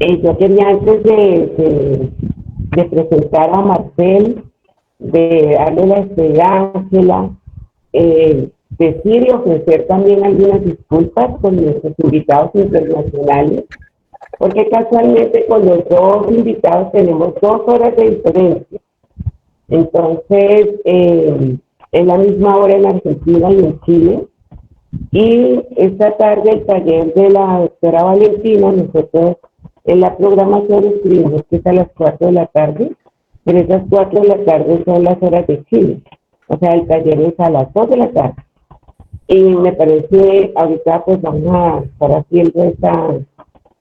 Yo quería antes de presentar a Marcel, de darle la estrella a Ángela, decir y ofrecer también algunas disculpas con nuestros invitados internacionales, porque casualmente con los dos invitados tenemos 2 horas de diferencia. Entonces, es la misma hora en Argentina y en Chile. Y esta tarde el taller de la doctora Valentina, nosotros en la programación escribimos que es a las 4 de la tarde, pero esas 4 de la tarde son las horas de Chile. O sea, el taller es a las 2 de la tarde. Y me parece, ahorita pues vamos a estar haciendo esta,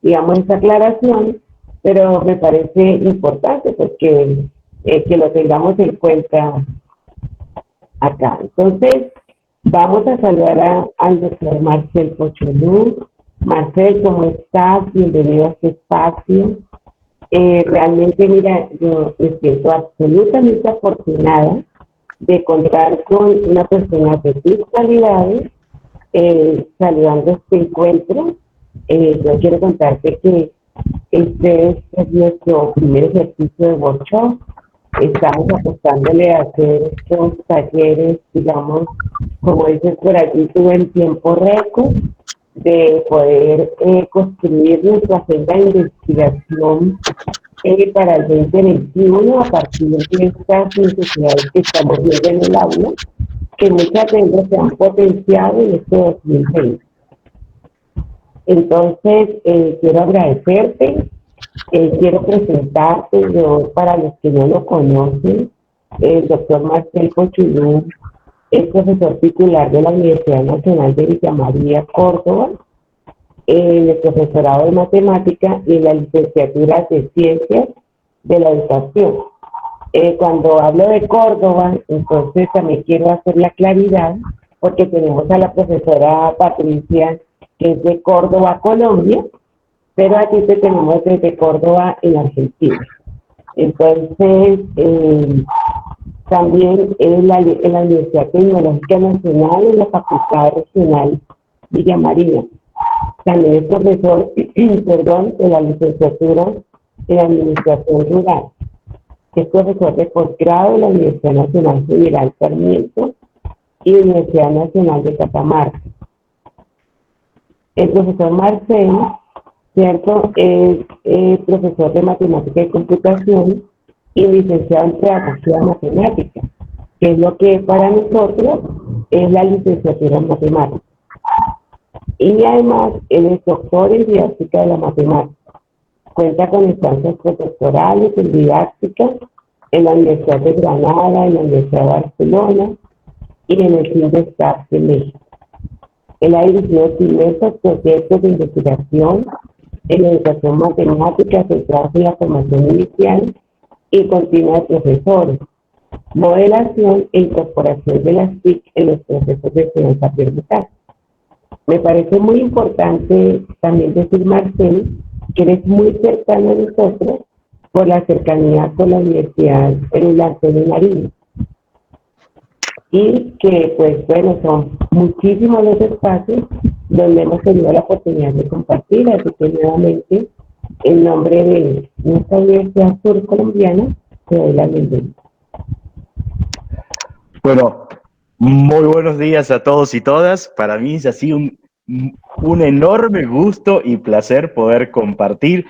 digamos, esta aclaración, pero me parece importante porque que lo tengamos en cuenta acá. Entonces, vamos a saludar al doctor Marcel Pocholú. Marcel, ¿cómo estás? Bienvenido a este espacio. Realmente, mira, yo me siento absolutamente afortunada de contar con una persona de tus cualidades saludando este encuentro. Yo quiero contarte que este es nuestro primer ejercicio de workshop. Estamos apostándole a hacer estos talleres, digamos, como dices por allí, tuve en tiempo récord de poder construir nuestra agenda de investigación para el 2021 a partir de estas necesidades que estamos viendo en el aula, que muchas de ellas se han potenciado en este 2020. Entonces, quiero agradecerte, quiero presentarte, yo para los que no lo conocen, el doctor Marcel Pocholú es profesor titular de la Universidad Nacional de Villa María, Córdoba, en el profesorado de matemática y en la licenciatura de ciencias de la educación. Cuando hablo de Córdoba, entonces también quiero hacer la claridad, porque tenemos a la profesora Patricia, que es de Córdoba, Colombia, pero aquí te tenemos desde Córdoba, en Argentina. Entonces, también en la Universidad Tecnológica Nacional, en la Facultad Regional Villa María. También es profesor, perdón, de la licenciatura en Administración Rural. Es profesor de posgrado de la Universidad Nacional General Sarmiento y Universidad Nacional de Catamarca. El profesor Marcel, ¿cierto?, es profesor de Matemática y Computación y licenciado en Pedagogía Matemática, que es lo que para nosotros es la licenciatura en Matemática. Y además, él es doctor en didáctica de la matemática. Cuenta con estancias postdoctorales en didáctica en la Universidad de Granada, en la Universidad de Barcelona y en el CINDESTAF de México. Él ha dirigido diversos proyectos de investigación en educación matemática centrados en la formación inicial y continua de profesores, modelación e incorporación de las TIC en los procesos de enseñanza-aprendizaje. Me parece muy importante también decir, Marcel, que eres muy cercano a nosotros por la cercanía con la Universidad Antonio Nariño. Y que, pues bueno, son muchísimos los espacios donde hemos tenido la oportunidad de compartir, así que nuevamente, en nombre de nuestra Universidad Sur Colombiana, te doy la bienvenida. Bueno, muy buenos días a todos y todas. Para mí es así un enorme gusto y placer poder compartir.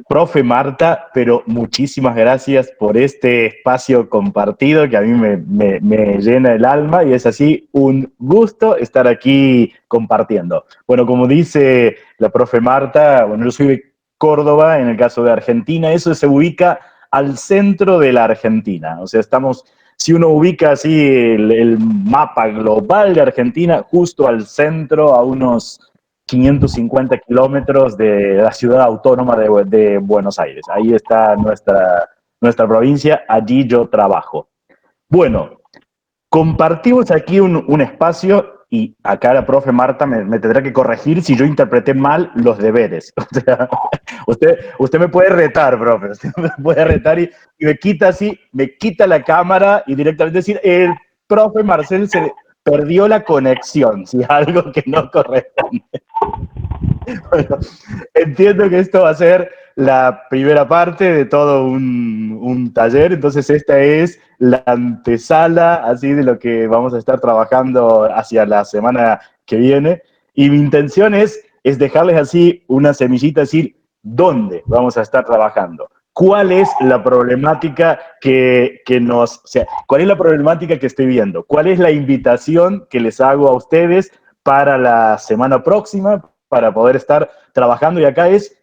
Profe Marta, pero muchísimas gracias por este espacio compartido que a mí me llena el alma y es así un gusto estar aquí compartiendo. Bueno, como dice la profe Marta, bueno, yo soy de Córdoba, en el caso de Argentina, eso se ubica al centro de la Argentina, o sea, estamos... Si uno ubica así el mapa global de Argentina, justo al centro, a unos 550 kilómetros de la ciudad autónoma de Buenos Aires. Ahí está nuestra provincia, allí yo trabajo. Bueno, compartimos aquí un espacio y acá la profe Marta me tendrá que corregir si yo interpreté mal los deberes. O sea, usted me puede retar, profe, usted me puede retar y me quita así, me quita la cámara y directamente decir, el profe Marcel se perdió la conexión, si algo que no corresponde. Bueno, entiendo que esto va a ser la primera parte de todo un taller, entonces esta es la antesala así de lo que vamos a estar trabajando hacia la semana que viene. Y mi intención es dejarles así una semillita, decir dónde vamos a estar trabajando. ¿Cuál es la problemática o sea, cuál es la problemática que estoy viendo? ¿Cuál es la invitación que les hago a ustedes para la semana próxima, para poder estar trabajando? Y acá es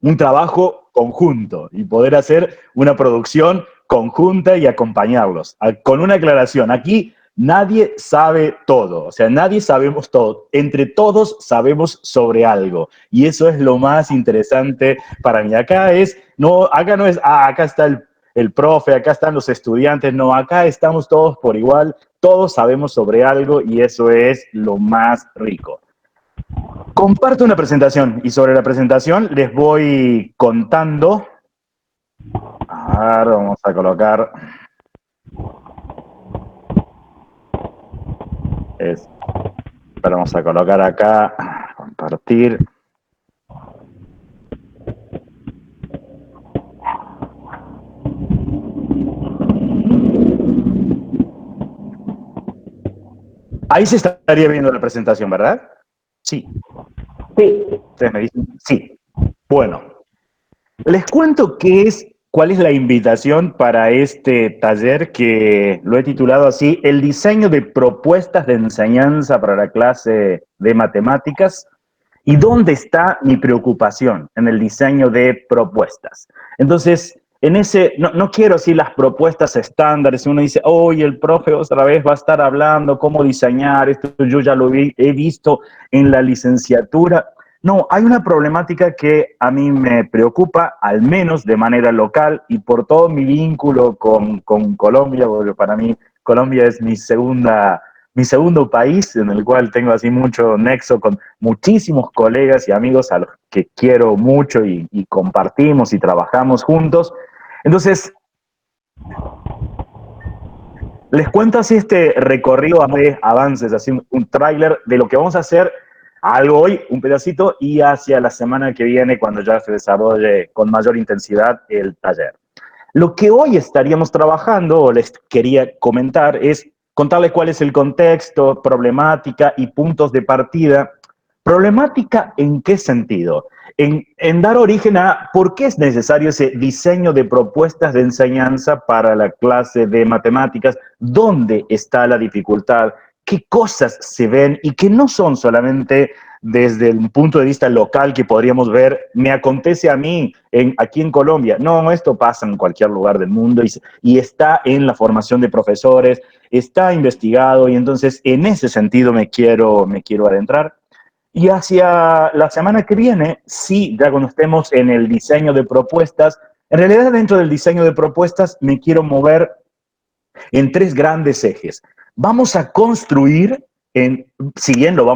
un trabajo conjunto y poder hacer una producción conjunta y acompañarlos. Con una aclaración, aquí nadie sabe todo, o sea, nadie sabemos todo. Entre todos sabemos sobre algo y eso es lo más interesante para mí. Acá no es, acá está el profe, acá están los estudiantes, no, acá estamos todos por igual, todos sabemos sobre algo y eso es lo más rico. Comparto una presentación y sobre la presentación les voy contando. A ver, vamos a colocar. Vamos a colocar acá, compartir. Ahí se estaría viendo la presentación, ¿verdad? Sí. Sí. Ustedes me dicen, sí. Bueno, les cuento cuál es la invitación para este taller que lo he titulado así, el diseño de propuestas de enseñanza para la clase de matemáticas. ¿Y dónde está mi preocupación? En el diseño de propuestas. Entonces, no quiero decir las propuestas estándares. Uno dice, oye, el profe otra vez va a estar hablando cómo diseñar, esto yo ya he visto en la licenciatura. No, hay una problemática que a mí me preocupa, al menos de manera local, y por todo mi vínculo con Colombia, porque para mí Colombia es mi segundo país en el cual tengo así mucho nexo con muchísimos colegas y amigos a los que quiero mucho y compartimos y trabajamos juntos. Entonces, les cuento así este recorrido de avances, así un tráiler de lo que vamos a hacer, algo hoy, un pedacito, y hacia la semana que viene, cuando ya se desarrolle con mayor intensidad el taller. Lo que hoy estaríamos trabajando, o les quería comentar, es contarles cuál es el contexto, problemática y puntos de partida. ¿Problemática en qué sentido? En dar origen a por qué es necesario ese diseño de propuestas de enseñanza para la clase de matemáticas, dónde está la dificultad, qué cosas se ven y que no son solamente desde el punto de vista local que podríamos ver, me acontece a mí aquí en Colombia. No, esto pasa en cualquier lugar del mundo y está en la formación de profesores, está investigado y entonces en ese sentido me quiero adentrar. Y hacia la semana que viene, sí, ya cuando estemos en el diseño de propuestas, en realidad dentro del diseño de propuestas me quiero mover en tres grandes ejes. Vamos a construir, siguiendo, nos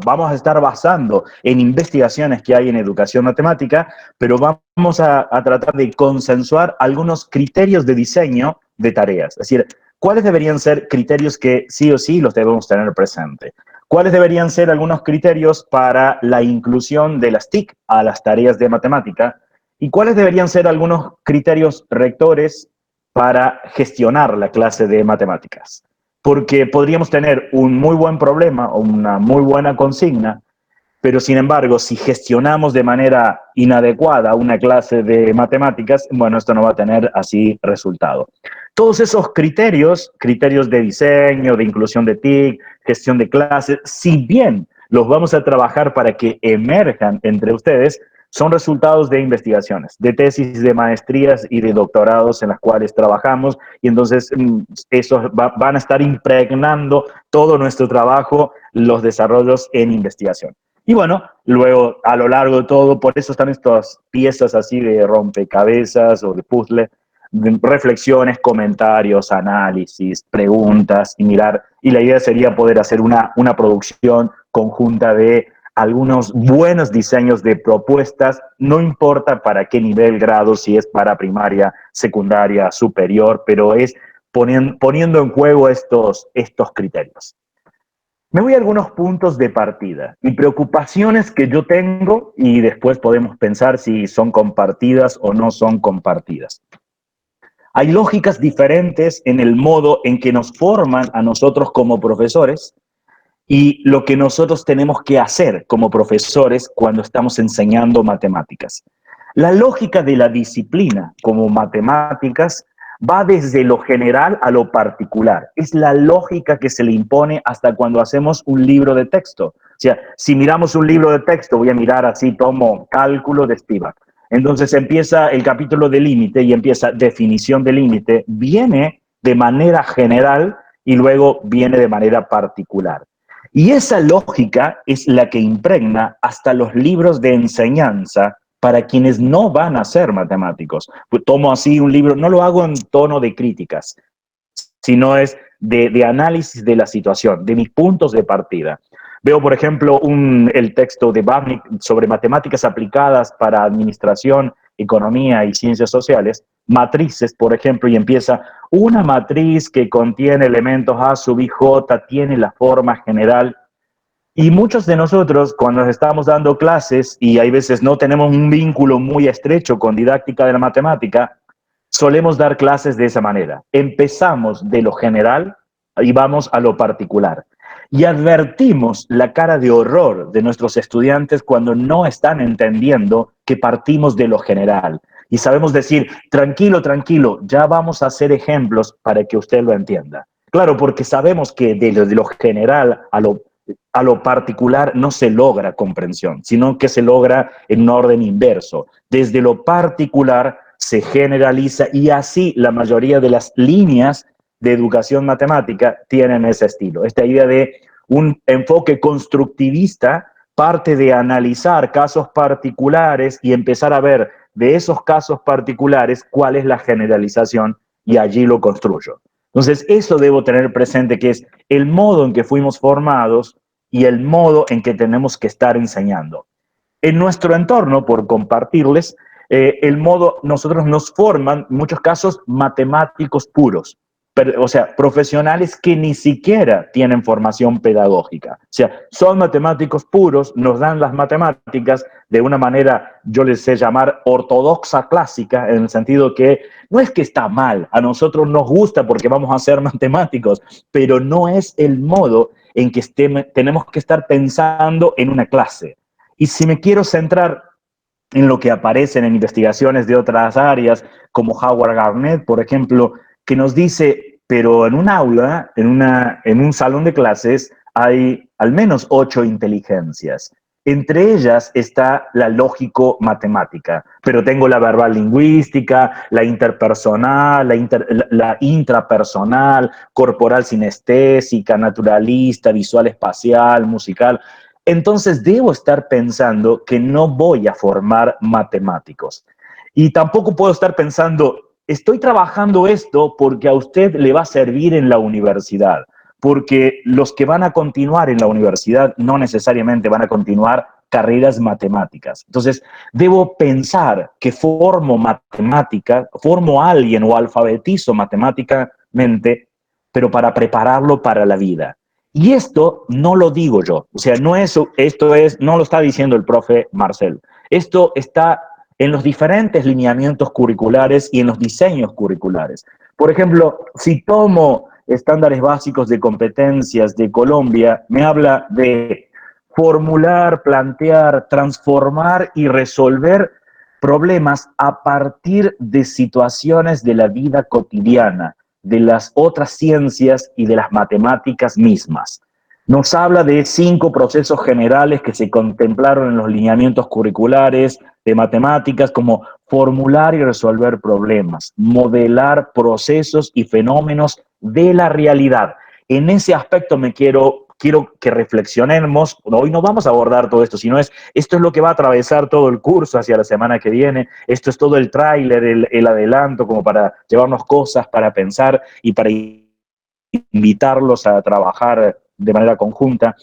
vamos a estar basando en investigaciones que hay en educación matemática, pero vamos a tratar de consensuar algunos criterios de diseño de tareas. Es decir, ¿cuáles deberían ser criterios que sí o sí los debemos tener presente? ¿Cuáles deberían ser algunos criterios para la inclusión de las TIC a las tareas de matemática? ¿Y cuáles deberían ser algunos criterios rectores para gestionar la clase de matemáticas? Porque podríamos tener un muy buen problema o una muy buena consigna, pero sin embargo, si gestionamos de manera inadecuada una clase de matemáticas, bueno, esto no va a tener así resultado. Todos esos criterios de diseño, de inclusión de TIC, gestión de clases, si bien los vamos a trabajar para que emerjan entre ustedes, son resultados de investigaciones, de tesis de maestrías y de doctorados en las cuales trabajamos, y entonces esos van a estar impregnando todo nuestro trabajo, los desarrollos en investigación. Y bueno, luego a lo largo de todo, por eso están estas piezas así de rompecabezas o de puzzle, de reflexiones, comentarios, análisis, preguntas y mirar. Y la idea sería poder hacer una producción conjunta de algunos buenos diseños de propuestas, no importa para qué nivel, grado, si es para primaria, secundaria, superior, pero es poniendo en juego estos criterios. Me voy a algunos puntos de partida y preocupaciones que yo tengo y después podemos pensar si son compartidas o no son compartidas. Hay lógicas diferentes en el modo en que nos forman a nosotros como profesores y lo que nosotros tenemos que hacer como profesores cuando estamos enseñando matemáticas. La lógica de la disciplina como matemáticas va desde lo general a lo particular. Es la lógica que se le impone hasta cuando hacemos un libro de texto. O sea, si miramos un libro de texto, voy a mirar así, tomo cálculo de Spivak. Entonces empieza el capítulo de límite y empieza definición de límite. Viene de manera general y luego viene de manera particular. Y esa lógica es la que impregna hasta los libros de enseñanza para quienes no van a ser matemáticos. Pues tomo así un libro, no lo hago en tono de críticas, sino es de análisis de la situación, de mis puntos de partida. Veo, por ejemplo, el texto de Babnik sobre matemáticas aplicadas para administración, economía y ciencias sociales, matrices, por ejemplo, y empieza, una matriz que contiene elementos A sub i j tiene la forma general. Y muchos de nosotros, cuando estamos dando clases y hay veces no tenemos un vínculo muy estrecho con didáctica de la matemática, solemos dar clases de esa manera. Empezamos de lo general y vamos a lo particular. Y advertimos la cara de horror de nuestros estudiantes cuando no están entendiendo que partimos de lo general. Y sabemos decir, tranquilo, tranquilo, ya vamos a hacer ejemplos para que usted lo entienda. Claro, porque sabemos que de lo general a lo particular no se logra comprensión, sino que se logra en un orden inverso. Desde lo particular se generaliza y así la mayoría de las líneas de educación matemática tienen ese estilo. Esta idea de un enfoque constructivista parte de analizar casos particulares y empezar a ver de esos casos particulares cuál es la generalización y allí lo construyo. Entonces, eso debo tener presente, que es el modo en que fuimos formados y el modo en que tenemos que estar enseñando. En nuestro entorno, por compartirles, nosotros nos forman, en muchos casos, matemáticos puros, o sea, profesionales que ni siquiera tienen formación pedagógica. O sea, son matemáticos puros, nos dan las matemáticas de una manera, yo les sé llamar ortodoxa clásica, en el sentido que no es que está mal, a nosotros nos gusta porque vamos a ser matemáticos, pero no es el modo en que tenemos que estar pensando en una clase. Y si me quiero centrar en lo que aparecen en investigaciones de otras áreas, como Howard Garnett, por ejemplo, que nos dice, pero en un aula, en un salón de clases, hay al menos 8 inteligencias. Entre ellas está la lógico-matemática, pero tengo la verbal lingüística, la interpersonal, la intrapersonal, corporal sinestésica, naturalista, visual espacial, musical. Entonces debo estar pensando que no voy a formar matemáticos. Y tampoco puedo estar pensando, estoy trabajando esto porque a usted le va a servir en la universidad, porque los que van a continuar en la universidad no necesariamente van a continuar carreras matemáticas. Entonces, debo pensar que formo matemática, formo a alguien o alfabetizo matemáticamente, pero para prepararlo para la vida. Y esto no lo digo yo, o sea, no lo está diciendo el profe Marcel. Esto está en los diferentes lineamientos curriculares y en los diseños curriculares. Por ejemplo, si tomo estándares básicos de competencias de Colombia, me habla de formular, plantear, transformar y resolver problemas a partir de situaciones de la vida cotidiana, de las otras ciencias y de las matemáticas mismas. Nos habla de 5 procesos generales que se contemplaron en los lineamientos curriculares de matemáticas, como formular y resolver problemas, modelar procesos y fenómenos de la realidad. En ese aspecto quiero que reflexionemos. Hoy no vamos a abordar todo esto, sino esto es lo que va a atravesar todo el curso hacia la semana que viene. Esto es todo el tráiler, el adelanto, como para llevarnos cosas para pensar y para invitarlos a trabajar de manera conjunta.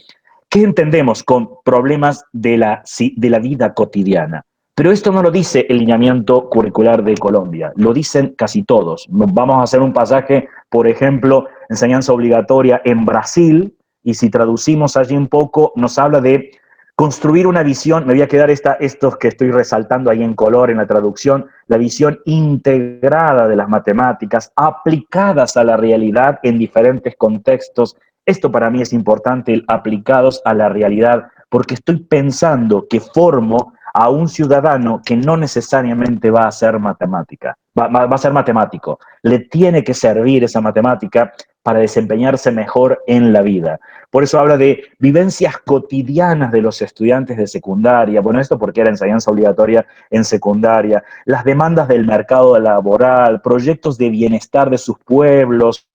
¿Qué entendemos con problemas de la vida cotidiana? Pero esto no lo dice el lineamiento curricular de Colombia, lo dicen casi todos. Vamos a hacer un pasaje, por ejemplo, enseñanza obligatoria en Brasil, y si traducimos allí un poco, nos habla de construir una visión. Me voy a quedar estos que estoy resaltando ahí en color en la traducción, la visión integrada de las matemáticas aplicadas a la realidad en diferentes contextos. Esto para mí es importante, el aplicados a la realidad, porque estoy pensando que formo a un ciudadano que no necesariamente va a ser matemática, va a ser matemático. Le tiene que servir esa matemática para desempeñarse mejor en la vida. Por eso habla de vivencias cotidianas de los estudiantes de secundaria. Bueno, esto porque era enseñanza obligatoria en secundaria. Las demandas del mercado laboral, proyectos de bienestar de sus pueblos.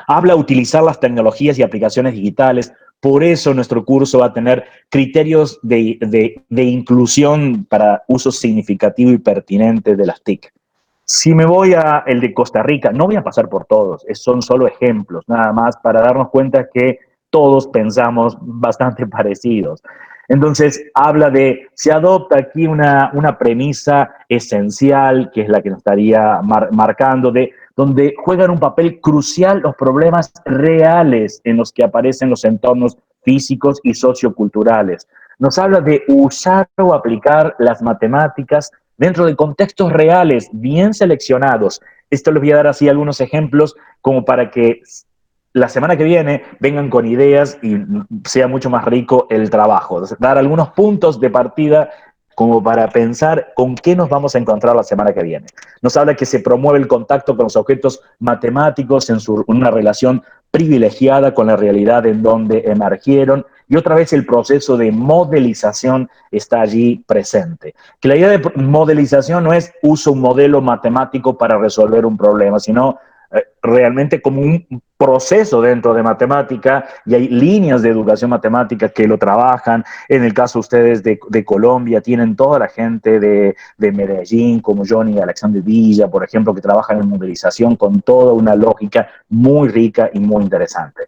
Habla de utilizar las tecnologías y aplicaciones digitales. Por eso nuestro curso va a tener criterios de inclusión para uso significativo y pertinente de las TIC. Si me voy a el de Costa Rica, no voy a pasar por todos, son solo ejemplos, nada más para darnos cuenta que todos pensamos bastante parecidos. Entonces, habla de, se adopta aquí una premisa esencial, que es la que nos estaría marcando, de donde juegan un papel crucial los problemas reales en los que aparecen los entornos físicos y socioculturales. Nos habla de usar o aplicar las matemáticas dentro de contextos reales, bien seleccionados. Esto les voy a dar así algunos ejemplos como para que la semana que viene vengan con ideas y sea mucho más rico el trabajo. Entonces, dar algunos puntos de partida como para pensar con qué nos vamos a encontrar la semana que viene. Nos habla que se promueve el contacto con los objetos matemáticos en una relación privilegiada con la realidad en donde emergieron, y otra vez el proceso de modelización está allí presente. Que la idea de modelización no es uso un modelo matemático para resolver un problema, sino realmente como un proceso dentro de matemática, y hay líneas de educación matemática que lo trabajan. En el caso ustedes de Colombia, tienen toda la gente de Medellín, como Johnny Alexander Villa, por ejemplo, que trabajan en modelización con toda una lógica muy rica y muy interesante.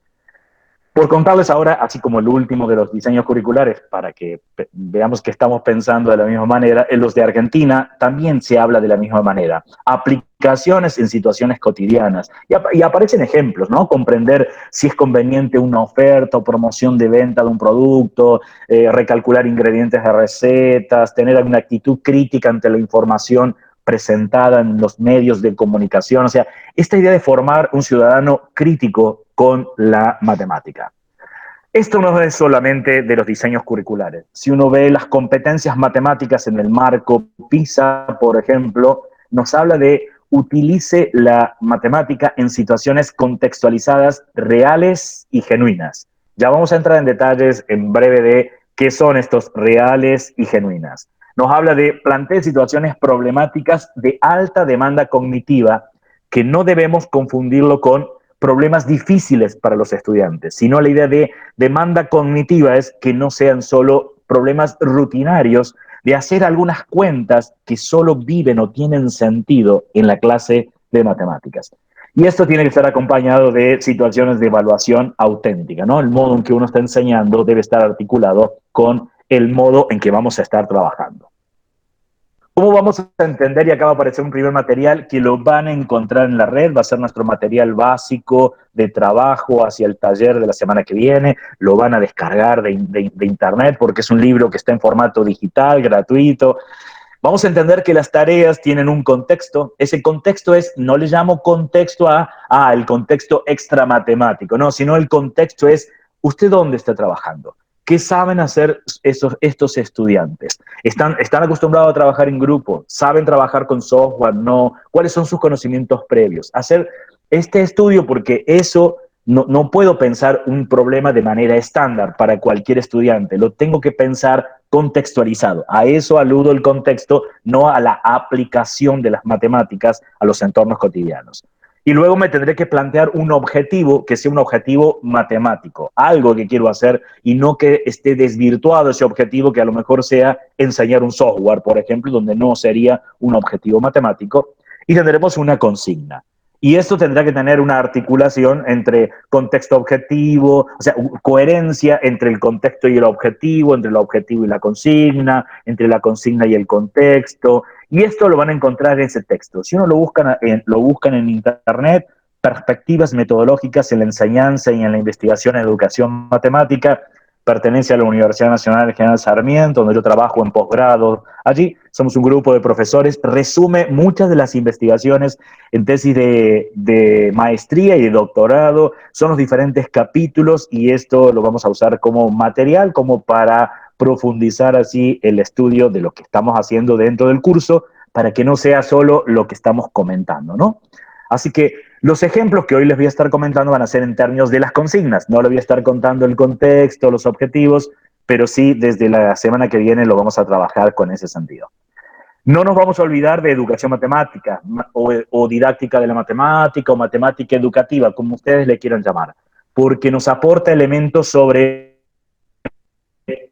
Por contarles ahora, así como el último de los diseños curriculares, para que veamos que estamos pensando de la misma manera, en los de Argentina también se habla de la misma manera. Aplicaciones en situaciones cotidianas. Y aparecen ejemplos, ¿no? Comprender si es conveniente una oferta o promoción de venta de un producto, recalcular ingredientes de recetas, tener una actitud crítica ante la información presentada en los medios de comunicación. O sea, esta idea de formar un ciudadano crítico con la matemática. Esto no es solamente de los diseños curriculares. Si uno ve las competencias matemáticas en el marco PISA, por ejemplo, nos habla de utilice la matemática en situaciones contextualizadas, reales y genuinas. Ya vamos a entrar en detalles en breve de qué son estos reales y genuinas. Nos habla de plantear situaciones problemáticas de alta demanda cognitiva, que no debemos confundirlo con problemas difíciles para los estudiantes, sino la idea de demanda cognitiva es que no sean solo problemas rutinarios de hacer algunas cuentas que solo viven o tienen sentido en la clase de matemáticas. Y esto tiene que estar acompañado de situaciones de evaluación auténtica, ¿no? El modo en que uno está enseñando debe estar articulado con el modo en que vamos a estar trabajando. ¿Cómo vamos a entender? Y acaba de aparecer un primer material que lo van a encontrar en la red, va a ser nuestro material básico de trabajo hacia el taller de la semana que viene, lo van a descargar de internet porque es un libro que está en formato digital, gratuito. Vamos a entender que las tareas tienen un contexto. Ese contexto es, no le llamo contexto el contexto extra matemático, no, sino el contexto es, ¿usted dónde está trabajando? ¿Qué saben hacer estos estudiantes? ¿Están acostumbrados a trabajar en grupo? ¿Saben trabajar con software? No. ¿Cuáles son sus conocimientos previos? Hacer este estudio porque eso no puedo pensar un problema de manera estándar para cualquier estudiante. Lo tengo que pensar contextualizado. A eso aludo el contexto, no a la aplicación de las matemáticas a los entornos cotidianos. Y luego me tendré que plantear un objetivo que sea un objetivo matemático, algo que quiero hacer y no que esté desvirtuado ese objetivo, que a lo mejor sea enseñar un software, por ejemplo, donde no sería un objetivo matemático. Y tendremos una consigna. Y esto tendrá que tener una articulación entre contexto objetivo, o sea, coherencia entre el contexto y el objetivo, entre el objetivo y la consigna, entre la consigna y el contexto. Y esto lo van a encontrar en ese texto. Si uno lo buscan en internet, perspectivas metodológicas en la enseñanza y en la investigación en educación matemática. Pertenece a la Universidad Nacional General Sarmiento, donde yo trabajo en posgrado. Allí somos un grupo de profesores, resume muchas de las investigaciones en tesis de maestría y de doctorado, son los diferentes capítulos y esto lo vamos a usar como material, como para profundizar así el estudio de lo que estamos haciendo dentro del curso, para que no sea solo lo que estamos comentando, ¿no? Así que los ejemplos que hoy les voy a estar comentando van a ser en términos de las consignas. No les voy a estar contando el contexto, los objetivos, pero sí desde la semana que viene lo vamos a trabajar con ese sentido. No nos vamos a olvidar de educación matemática o didáctica de la matemática o matemática educativa, como ustedes le quieran llamar, porque nos aporta elementos sobre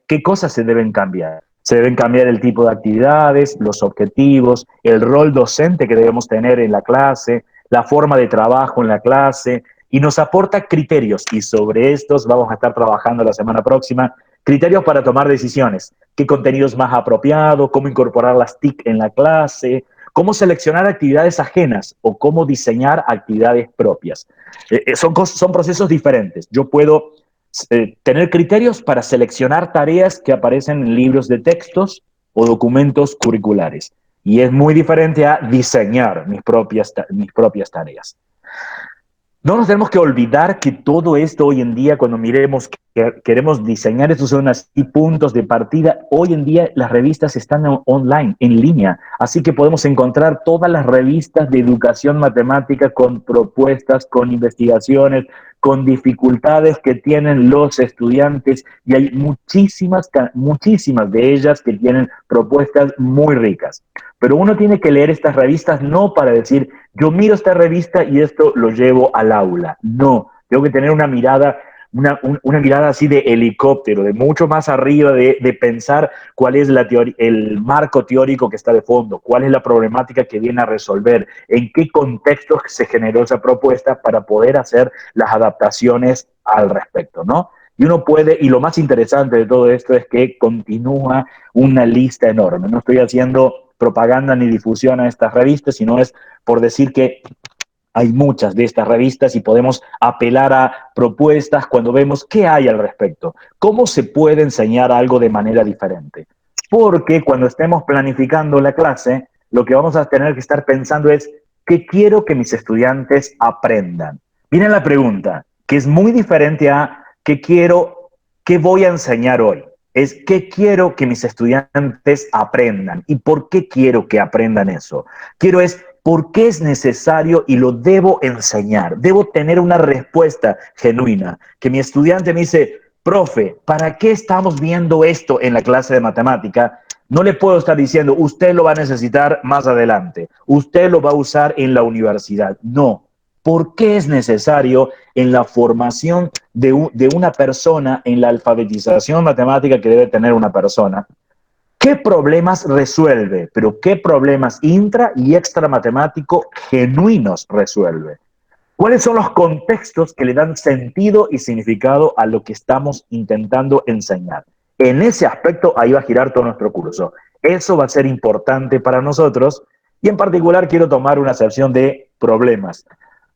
qué cosas se deben cambiar. Se deben cambiar el tipo de actividades, los objetivos, el rol docente que debemos tener en la clase, la forma de trabajo en la clase, y nos aporta criterios, y sobre estos vamos a estar trabajando la semana próxima, criterios para tomar decisiones, qué contenido es más apropiado, cómo incorporar las TIC en la clase, cómo seleccionar actividades ajenas o cómo diseñar actividades propias. Son procesos diferentes. Yo puedo tener criterios para seleccionar tareas que aparecen en libros de textos o documentos curriculares. Y es muy diferente a diseñar mis propias tareas. No nos tenemos que olvidar que todo esto hoy en día, cuando miremos que queremos diseñar, estos son así puntos de partida. Hoy en día las revistas están online, en línea, así que podemos encontrar todas las revistas de educación matemática con propuestas, con investigaciones, con dificultades que tienen los estudiantes, y hay muchísimas de ellas que tienen propuestas muy ricas. Pero uno tiene que leer estas revistas no para decir, yo miro esta revista y esto lo llevo al aula. No, tengo que tener una mirada, una mirada así de helicóptero, de mucho más arriba, de pensar cuál es el marco teórico que está de fondo, cuál es la problemática que viene a resolver, en qué contexto se generó esa propuesta para poder hacer las adaptaciones al respecto, ¿no? Y uno puede, y lo más interesante de todo esto es que continúa una lista enorme. No estoy haciendo propaganda ni difusión a estas revistas, sino es por decir que hay muchas de estas revistas y podemos apelar a propuestas cuando vemos qué hay al respecto, cómo se puede enseñar algo de manera diferente. Porque cuando estemos planificando la clase, lo que vamos a tener que estar pensando es qué quiero que mis estudiantes aprendan. Viene la pregunta, que es muy diferente a qué voy a enseñar hoy. Es qué quiero que mis estudiantes aprendan y por qué quiero que aprendan eso. Quiero es por qué es necesario y lo debo enseñar. Debo tener una respuesta genuina. Que mi estudiante me dice, profe, ¿para qué estamos viendo esto en la clase de matemática? No le puedo estar diciendo, usted lo va a necesitar más adelante, usted lo va a usar en la universidad. No. ¿Por qué es necesario en la formación de una persona, en la alfabetización matemática que debe tener una persona? ¿Qué problemas resuelve? Pero ¿qué problemas intra y extra matemático genuinos resuelve? ¿Cuáles son los contextos que le dan sentido y significado a lo que estamos intentando enseñar? En ese aspecto, ahí va a girar todo nuestro curso. Eso va a ser importante para nosotros y en particular quiero tomar una sección de problemas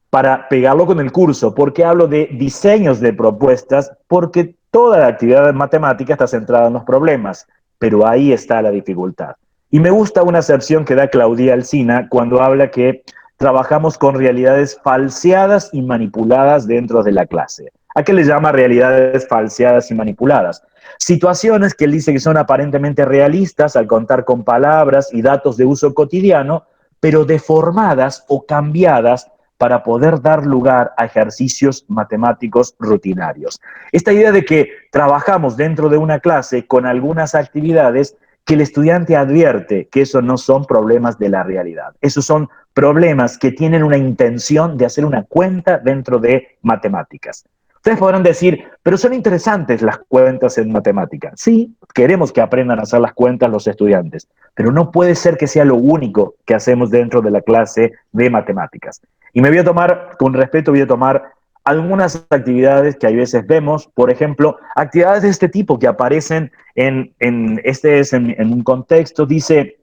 para pegarlo con el curso. ¿Por qué hablo de diseños de propuestas? Porque toda la actividad matemática está centrada en los problemas, pero ahí está la dificultad. Y me gusta una acepción que da Claudia Alsina cuando habla que trabajamos con realidades falseadas y manipuladas dentro de la clase. ¿A qué le llama realidades falseadas y manipuladas? Situaciones que él dice que son aparentemente realistas al contar con palabras y datos de uso cotidiano, pero deformadas o cambiadas para poder dar lugar a ejercicios matemáticos rutinarios. Esta idea de que trabajamos dentro de una clase con algunas actividades que el estudiante advierte que esos no son problemas de la realidad. Esos son problemas que tienen una intención de hacer una cuenta dentro de matemáticas. Ustedes podrán decir, pero son interesantes las cuentas en matemáticas. Sí, queremos que aprendan a hacer las cuentas los estudiantes, pero no puede ser que sea lo único que hacemos dentro de la clase de matemáticas. Y me voy a tomar, con respeto, voy a tomar algunas actividades que a veces vemos, por ejemplo, actividades de este tipo que aparecen en un contexto, dice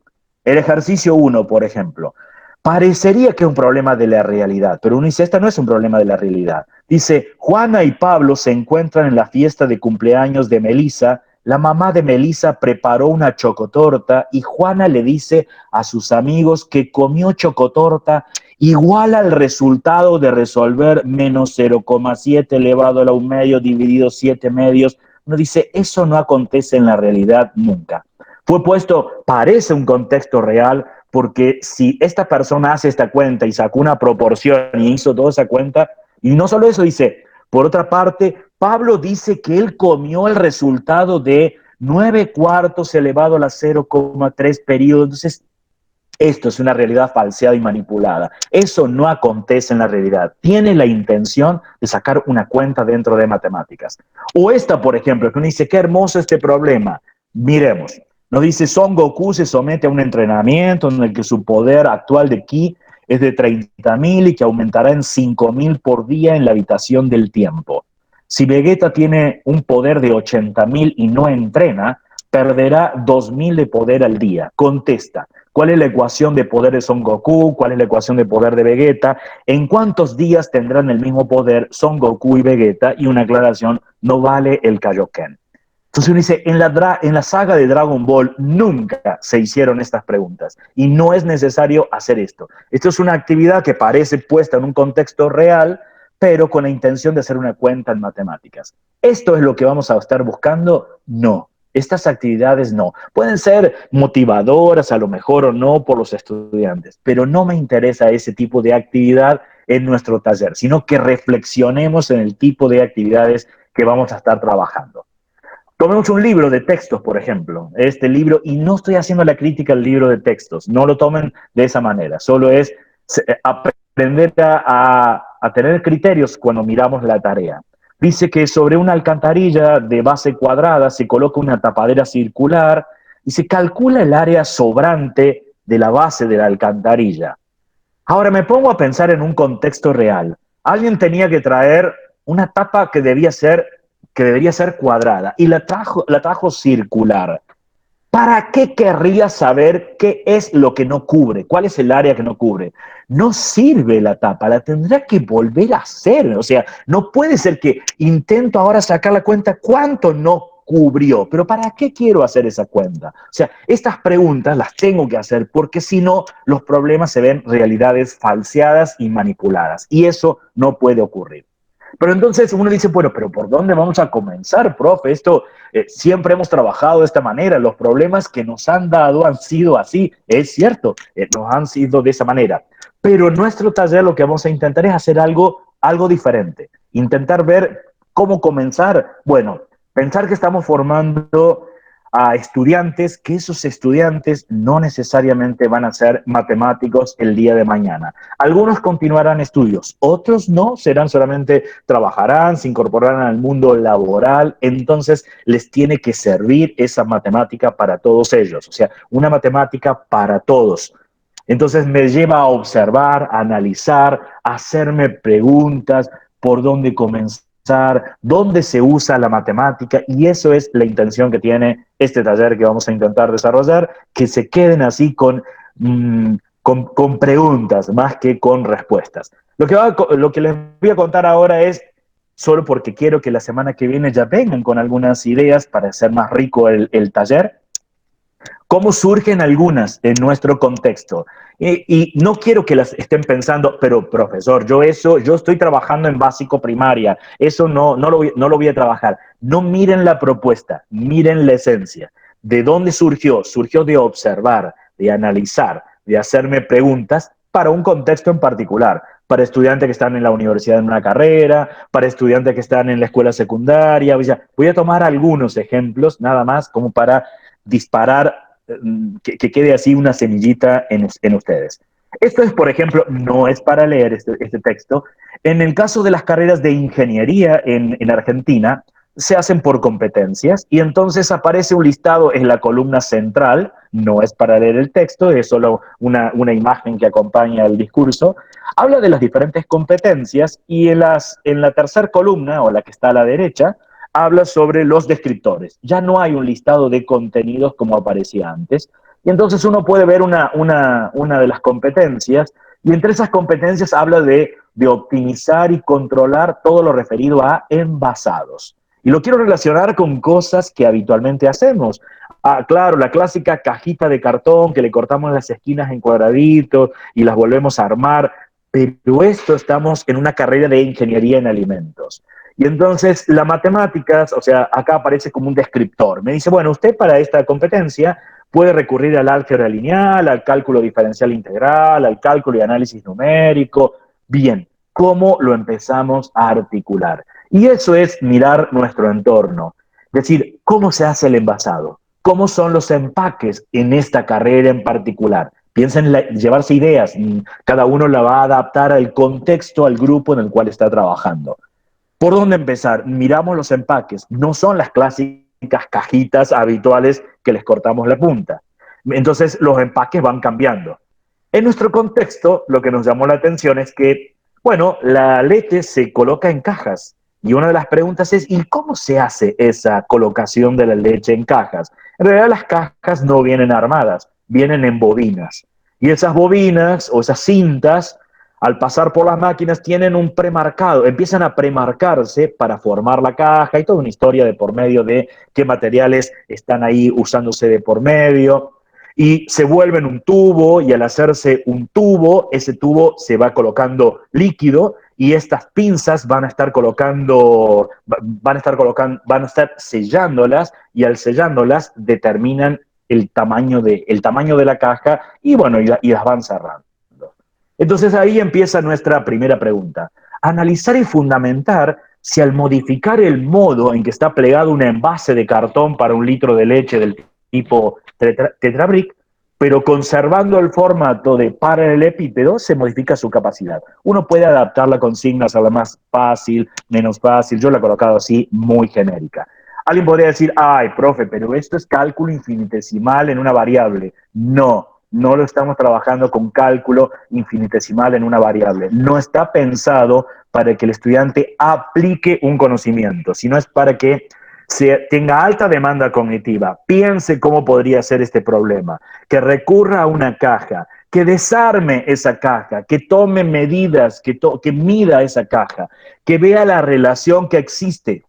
el ejercicio 1, por ejemplo. Parecería que es un problema de la realidad, pero uno dice, esta no es un problema de la realidad. Dice, Juana y Pablo se encuentran en la fiesta de cumpleaños de Melissa. La mamá de Melissa preparó una chocotorta y Juana le dice a sus amigos que comió chocotorta igual al resultado de resolver menos 0,7 elevado a la 1 medio dividido 7 medios. Uno dice, eso no acontece en la realidad nunca. Fue puesto, parece un contexto real, porque si esta persona hace esta cuenta y sacó una proporción y hizo toda esa cuenta, y no solo eso dice, por otra parte, Pablo dice que él comió el resultado de 9 cuartos elevado a la 0,3 periodo. Entonces, esto es una realidad falseada y manipulada. Eso no acontece en la realidad. Tiene la intención de sacar una cuenta dentro de matemáticas. O esta, por ejemplo, que uno dice, qué hermoso este problema. Miremos. Nos dice, Son Goku se somete a un entrenamiento en el que su poder actual de ki es de 30.000 y que aumentará en 5.000 por día en la habitación del tiempo. Si Vegeta tiene un poder de 80.000 y no entrena, perderá 2.000 de poder al día. Contesta, ¿cuál es la ecuación de poder de Son Goku? ¿Cuál es la ecuación de poder de Vegeta? ¿En cuántos días tendrán el mismo poder Son Goku y Vegeta? Y una aclaración, no vale el Kaioken. Entonces uno dice, en la saga de Dragon Ball nunca se hicieron estas preguntas y no es necesario hacer esto. Esto es una actividad que parece puesta en un contexto real, pero con la intención de hacer una cuenta en matemáticas. ¿Esto es lo que vamos a estar buscando? No. Estas actividades no. Pueden ser motivadoras a lo mejor o no por los estudiantes, pero no me interesa ese tipo de actividad en nuestro taller, sino que reflexionemos en el tipo de actividades que vamos a estar trabajando. Tomemos un libro de textos, por ejemplo, este libro, y no estoy haciendo la crítica al libro de textos, no lo tomen de esa manera, solo es aprender a tener criterios cuando miramos la tarea. Dice que sobre una alcantarilla de base cuadrada se coloca una tapadera circular y se calcula el área sobrante de la base de la alcantarilla. Ahora me pongo a pensar en un contexto real. Alguien tenía que traer una tapa que debería ser cuadrada y la trajo circular. ¿Para qué querría saber qué es lo que no cubre? ¿Cuál es el área que no cubre? No sirve la tapa, la tendrá que volver a hacer. O sea, no puede ser que intento ahora sacar la cuenta cuánto no cubrió, pero ¿para qué quiero hacer esa cuenta? O sea, estas preguntas las tengo que hacer porque si no, los problemas se ven realidades falseadas y manipuladas. Y eso no puede ocurrir. Pero entonces uno dice, bueno, pero ¿por dónde vamos a comenzar, profe? Esto siempre hemos trabajado de esta manera, los problemas que nos han dado han sido así, es cierto, nos han sido de esa manera. Pero en nuestro taller lo que vamos a intentar es hacer algo diferente, intentar ver cómo comenzar. Bueno, pensar que estamos formando a estudiantes, que esos estudiantes no necesariamente van a ser matemáticos el día de mañana. Algunos continuarán estudios, otros no, serán solamente, trabajarán, se incorporarán al mundo laboral, entonces les tiene que servir esa matemática para todos ellos, o sea, una matemática para todos. Entonces me lleva a observar, a analizar, a hacerme preguntas, por dónde comenzar, dónde se usa la matemática, y eso es la intención que tiene este taller que vamos a intentar desarrollar, que se queden así con preguntas más que con respuestas. Lo que les voy a contar ahora es solo porque quiero que la semana que viene ya vengan con algunas ideas para hacer más rico el taller. ¿Cómo surgen algunas en nuestro contexto? Y no quiero que las estén pensando, pero profesor, yo estoy trabajando en básico primaria, eso no lo voy a trabajar. No miren la propuesta, miren la esencia. ¿De dónde surgió? Surgió de observar, de analizar, de hacerme preguntas para un contexto en particular, para estudiantes que están en la universidad en una carrera, para estudiantes que están en la escuela secundaria. Voy a tomar algunos ejemplos nada más como para disparar, que quede así una semillita en ustedes. Esto es, por ejemplo, no es para leer este texto. En el caso de las carreras de ingeniería en Argentina, se hacen por competencias y entonces aparece un listado en la columna central, no es para leer el texto, es solo una imagen que acompaña el discurso, habla de las diferentes competencias y en la tercera columna, o la que está a la derecha, habla sobre los descriptores. Ya no hay un listado de contenidos como aparecía antes, Y entonces uno puede ver una de las competencias, y entre esas competencias habla de optimizar y controlar todo lo referido a envasados. Y lo quiero relacionar con cosas que habitualmente hacemos. Ah, claro, la clásica cajita de cartón que le cortamos las esquinas en cuadraditos y las volvemos a armar, pero esto estamos en una carrera de ingeniería en alimentos. Y entonces la matemáticas, o sea, acá aparece como un descriptor. Me dice, bueno, usted para esta competencia puede recurrir al álgebra lineal, al cálculo diferencial integral, al cálculo y análisis numérico. Bien, ¿cómo lo empezamos a articular? Y eso es mirar nuestro entorno. Es decir, ¿cómo se hace el envasado? ¿Cómo son los empaques en esta carrera en particular? Piensa en llevarse ideas, cada uno la va a adaptar al contexto, al grupo en el cual está trabajando. ¿Por dónde empezar? Miramos los empaques, no son las clásicas cajitas habituales que les cortamos la punta. Entonces los empaques van cambiando. En nuestro contexto, lo que nos llamó la atención es que, bueno, la leche se coloca en cajas. Y una de las preguntas es, ¿y cómo se hace esa colocación de la leche en cajas? En realidad las cajas no vienen armadas, vienen en bobinas. Y esas bobinas o esas cintas, al pasar por las máquinas, tienen un premarcado, empiezan a premarcarse para formar la caja y toda una historia de por medio de qué materiales están ahí usándose de por medio y se vuelven un tubo y al hacerse un tubo, ese tubo se va colocando líquido y estas pinzas van a estar sellándolas y al sellándolas determinan el tamaño de la caja y bueno, y las van cerrando. Entonces ahí empieza nuestra primera pregunta. Analizar y fundamentar si al modificar el modo en que está plegado un envase de cartón para un litro de leche del tipo Tetrabric, pero conservando el formato de paralelepípedo, se modifica su capacidad. Uno puede adaptar la consigna a la más fácil, menos fácil. Yo la he colocado así, muy genérica. Alguien podría decir, ay, profe, pero esto es cálculo infinitesimal en una variable. No, no lo estamos trabajando con cálculo infinitesimal en una variable. No está pensado para que el estudiante aplique un conocimiento, sino es para que tenga alta demanda cognitiva, piense cómo podría ser este problema, que recurra a una caja, que desarme esa caja, que tome medidas, que mida esa caja, que vea la relación que existe,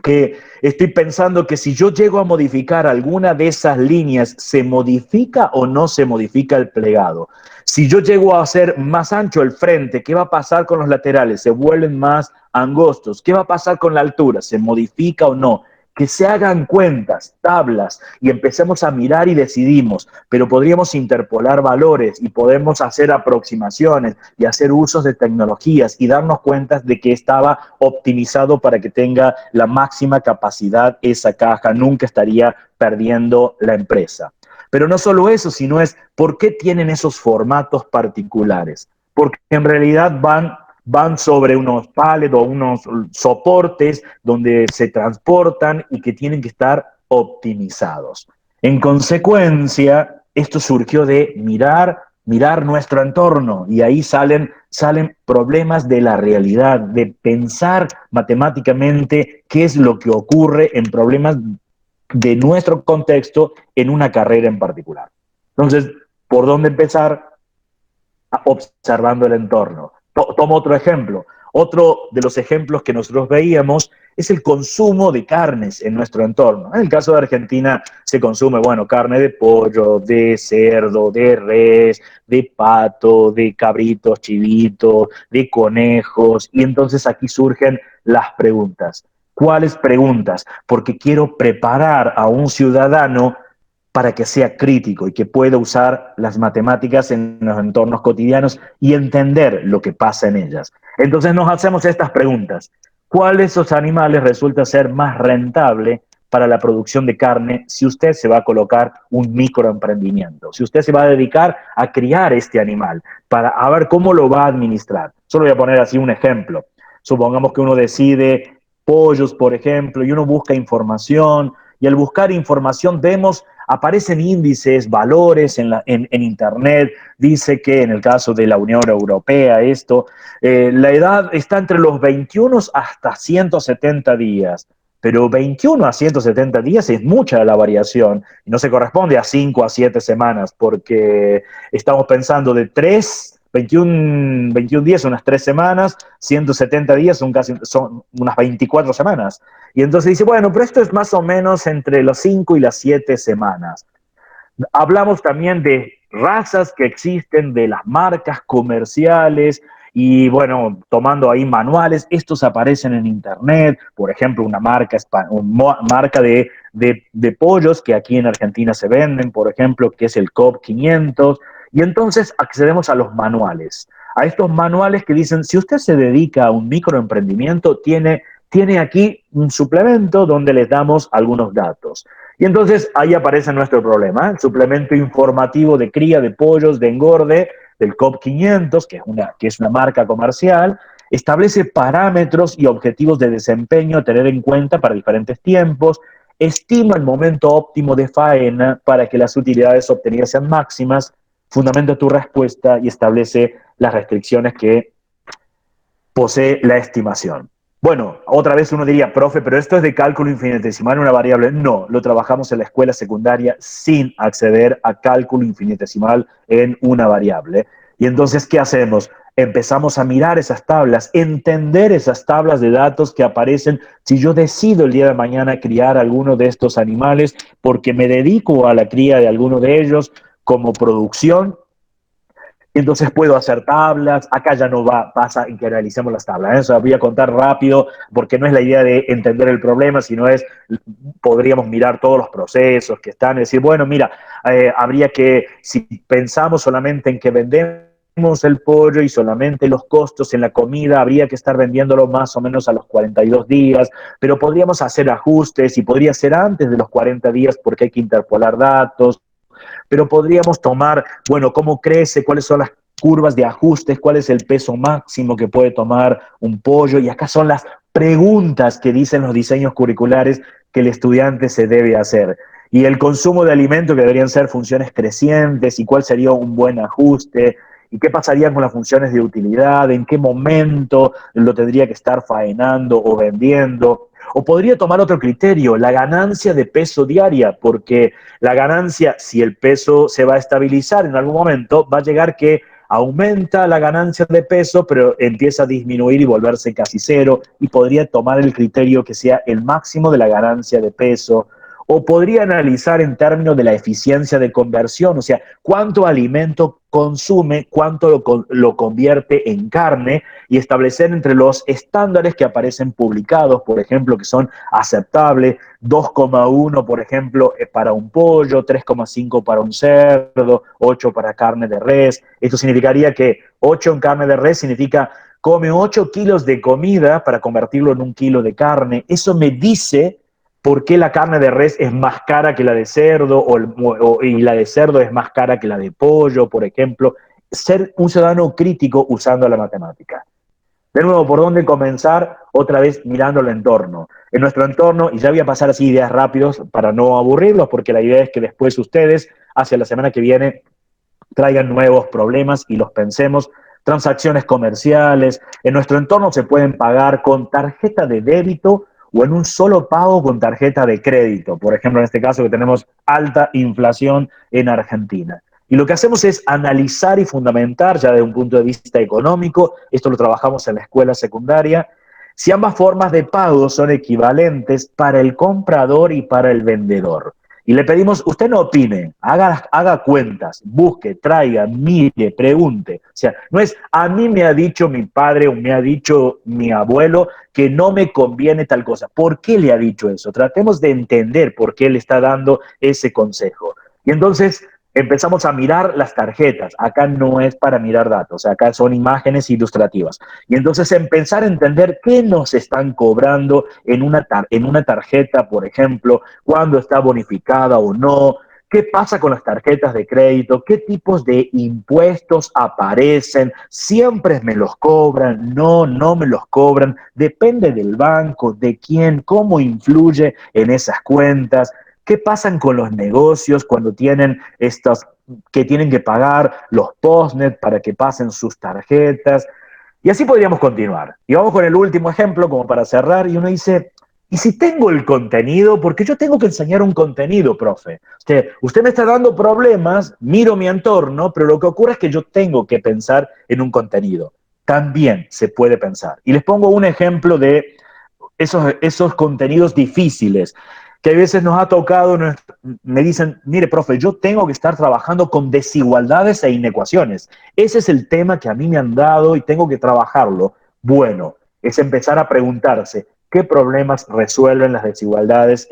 que estoy pensando que si yo llego a modificar alguna de esas líneas, ¿se modifica o no se modifica el plegado? Si yo llego a hacer más ancho el frente, ¿qué va a pasar con los laterales? ¿Se vuelven más angostos? ¿Qué va a pasar con la altura? ¿Se modifica o no? Que se hagan cuentas, tablas, y empecemos a mirar y decidimos, pero podríamos interpolar valores y podemos hacer aproximaciones y hacer usos de tecnologías y darnos cuenta de que estaba optimizado para que tenga la máxima capacidad esa caja, nunca estaría perdiendo la empresa. Pero no solo eso, sino es por qué tienen esos formatos particulares, porque en realidad van sobre unos palets o unos soportes donde se transportan y que tienen que estar optimizados. En consecuencia, esto surgió de mirar nuestro entorno y ahí salen problemas de la realidad, de pensar matemáticamente qué es lo que ocurre en problemas de nuestro contexto en una carrera en particular. Entonces, ¿por dónde empezar? Observando el entorno. Tomo otro ejemplo. Otro de los ejemplos que nosotros veíamos es el consumo de carnes en nuestro entorno. En el caso de Argentina se consume, bueno, carne de pollo, de cerdo, de res, de pato, de cabritos, chivitos, de conejos. Y entonces aquí surgen las preguntas. ¿Cuáles preguntas? Porque quiero preparar a un ciudadano para que sea crítico y que pueda usar las matemáticas en los entornos cotidianos y entender lo que pasa en ellas. Entonces nos hacemos estas preguntas. ¿Cuál de esos animales resulta ser más rentable para la producción de carne si usted se va a colocar un microemprendimiento? Si usted se va a dedicar a criar este animal para a ver cómo lo va a administrar. Solo voy a poner así un ejemplo. Supongamos que uno decide pollos, por ejemplo, y uno busca información, y al buscar información vemos aparecen índices, valores en Internet, dice que en el caso de la Unión Europea la edad está entre los 21 hasta 170 días. pero 21 a 170 días es mucha la variación y no se corresponde a 5 a 7 semanas, porque estamos pensando de 21 días son unas 3 semanas, 170 días son unas 24 semanas. Y entonces dice, bueno, pero esto es más o menos entre las 5 y las 7 semanas. Hablamos también de razas que existen, de las marcas comerciales y bueno, tomando ahí manuales, estos aparecen en internet, por ejemplo, marca de pollos que aquí en Argentina se venden, por ejemplo, que es el COP 500, y entonces accedemos a los manuales, a estos manuales que dicen, si usted se dedica a un microemprendimiento, tiene aquí un suplemento donde les damos algunos datos. Y entonces ahí aparece nuestro problema, ¿eh? El suplemento informativo de cría de pollos de engorde del COP 500, que es una marca comercial, establece parámetros y objetivos de desempeño a tener en cuenta para diferentes tiempos, estima el momento óptimo de faena para que las utilidades obtenidas sean máximas, fundamenta tu respuesta y establece las restricciones que posee la estimación. Bueno, otra vez uno diría, profe, pero esto es de cálculo infinitesimal en una variable. No, lo trabajamos en la escuela secundaria sin acceder a cálculo infinitesimal en una variable. Y entonces, ¿qué hacemos? Empezamos a mirar esas tablas, entender esas tablas de datos que aparecen si yo decido el día de mañana criar alguno de estos animales porque me dedico a la cría de alguno de ellos como producción. Entonces puedo hacer tablas, acá ya no pasa en que realicemos las tablas, ¿eh? Eso voy a contar rápido porque no es la idea de entender el problema, sino podríamos mirar todos los procesos que están, y decir, bueno, mira, habría que, si pensamos solamente en que vendemos el pollo y solamente los costos en la comida, habría que estar vendiéndolo más o menos a los 42 días, pero podríamos hacer ajustes y podría ser antes de los 40 días porque hay que interpolar datos, pero podríamos tomar, bueno, cómo crece, cuáles son las curvas de ajustes, cuál es el peso máximo que puede tomar un pollo, y acá son las preguntas que dicen los diseños curriculares que el estudiante se debe hacer. Y el consumo de alimentos que deberían ser funciones crecientes y cuál sería un buen ajuste, y qué pasaría con las funciones de utilidad, en qué momento lo tendría que estar faenando o vendiendo. O podría tomar otro criterio, la ganancia de peso diaria, porque la ganancia, si el peso se va a estabilizar en algún momento, va a llegar que aumenta la ganancia de peso, pero empieza a disminuir y volverse casi cero, y podría tomar el criterio que sea el máximo de la ganancia de peso. O podría analizar en términos de la eficiencia de conversión, o sea, cuánto alimento consume, cuánto lo convierte en carne, y establecer entre los estándares que aparecen publicados, por ejemplo, que son aceptables, 2,1 por ejemplo para un pollo, 3,5 para un cerdo, 8 para carne de res. Esto significaría que 8 en carne de res significa come 8 kilos de comida para convertirlo en un kilo de carne. Eso me dice por qué la carne de res es más cara que la de cerdo y la de cerdo es más cara que la de pollo, por ejemplo. Ser un ciudadano crítico usando la matemática. De nuevo, ¿por dónde comenzar? Otra vez mirando el entorno. En nuestro entorno, y ya voy a pasar así ideas rápidos para no aburrirlos, porque la idea es que después ustedes, hacia la semana que viene, traigan nuevos problemas y los pensemos. Transacciones comerciales. En nuestro entorno se pueden pagar con tarjeta de débito o en un solo pago con tarjeta de crédito. Por ejemplo, en este caso que tenemos alta inflación en Argentina. Y lo que hacemos es analizar y fundamentar ya desde un punto de vista económico, esto lo trabajamos en la escuela secundaria, si ambas formas de pago son equivalentes para el comprador y para el vendedor. Y le pedimos, usted no opine, haga cuentas, busque, traiga, mire, pregunte. O sea, no es a mí me ha dicho mi padre o me ha dicho mi abuelo que no me conviene tal cosa. ¿Por qué le ha dicho eso? Tratemos de entender por qué le está dando ese consejo. Y entonces empezamos a mirar las tarjetas. Acá no es para mirar datos, acá son imágenes ilustrativas. Y entonces empezar a entender qué nos están cobrando en una tarjeta, por ejemplo, cuándo está bonificada o no, qué pasa con las tarjetas de crédito, qué tipos de impuestos aparecen, siempre me los cobran, no me los cobran, depende del banco, de quién, cómo influye en esas cuentas. ¿Qué pasan con los negocios cuando tienen que tienen que pagar los postnet para que pasen sus tarjetas? Y así podríamos continuar. Y vamos con el último ejemplo como para cerrar y uno dice, Y si tengo el contenido, porque yo tengo que enseñar un contenido, profe. Usted me está dando problemas, miro mi entorno, pero lo que ocurre es que yo tengo que pensar en un contenido. También se puede pensar. Y les pongo un ejemplo de esos contenidos difíciles que a veces nos ha tocado, me dicen, mire, profe, yo tengo que estar trabajando con desigualdades e inecuaciones. Ese es el tema que a mí me han dado y tengo que trabajarlo. Bueno, es empezar a preguntarse qué problemas resuelven las desigualdades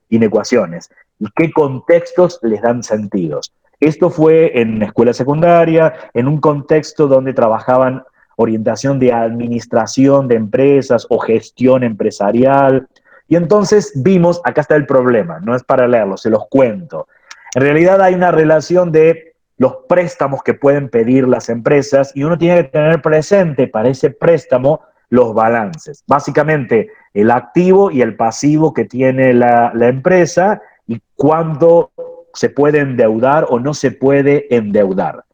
inecuaciones y qué contextos les dan sentidos. Esto fue en escuela secundaria, en un contexto donde trabajaban orientación de administración de empresas o gestión empresarial. Y entonces vimos, acá está el problema, no es para leerlo, se los cuento. En realidad hay una relación de los préstamos que pueden pedir las empresas y uno tiene que tener presente para ese préstamo los balances. Básicamente, el activo y el pasivo que tiene la empresa y cuándo se puede endeudar o no se puede endeudar.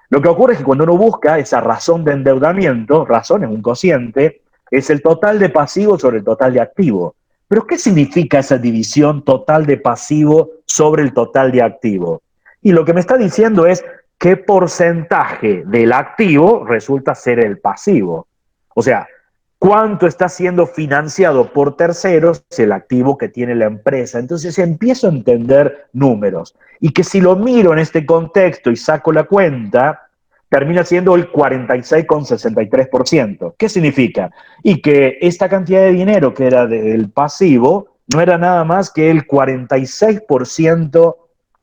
Lo que ocurre es que cuando uno busca esa razón de endeudamiento, razón es un cociente, es el total de pasivo sobre el total de activo. Pero ¿qué significa esa división total de pasivo sobre el total de activo? Y lo que me está diciendo es qué porcentaje del activo resulta ser el pasivo. O sea, cuánto está siendo financiado por terceros el activo que tiene la empresa. Entonces empiezo a entender números y que si lo miro en este contexto y saco la cuenta, termina siendo el 46,63%. ¿Qué significa? Y que esta cantidad de dinero que era del pasivo no era nada más que el 46%,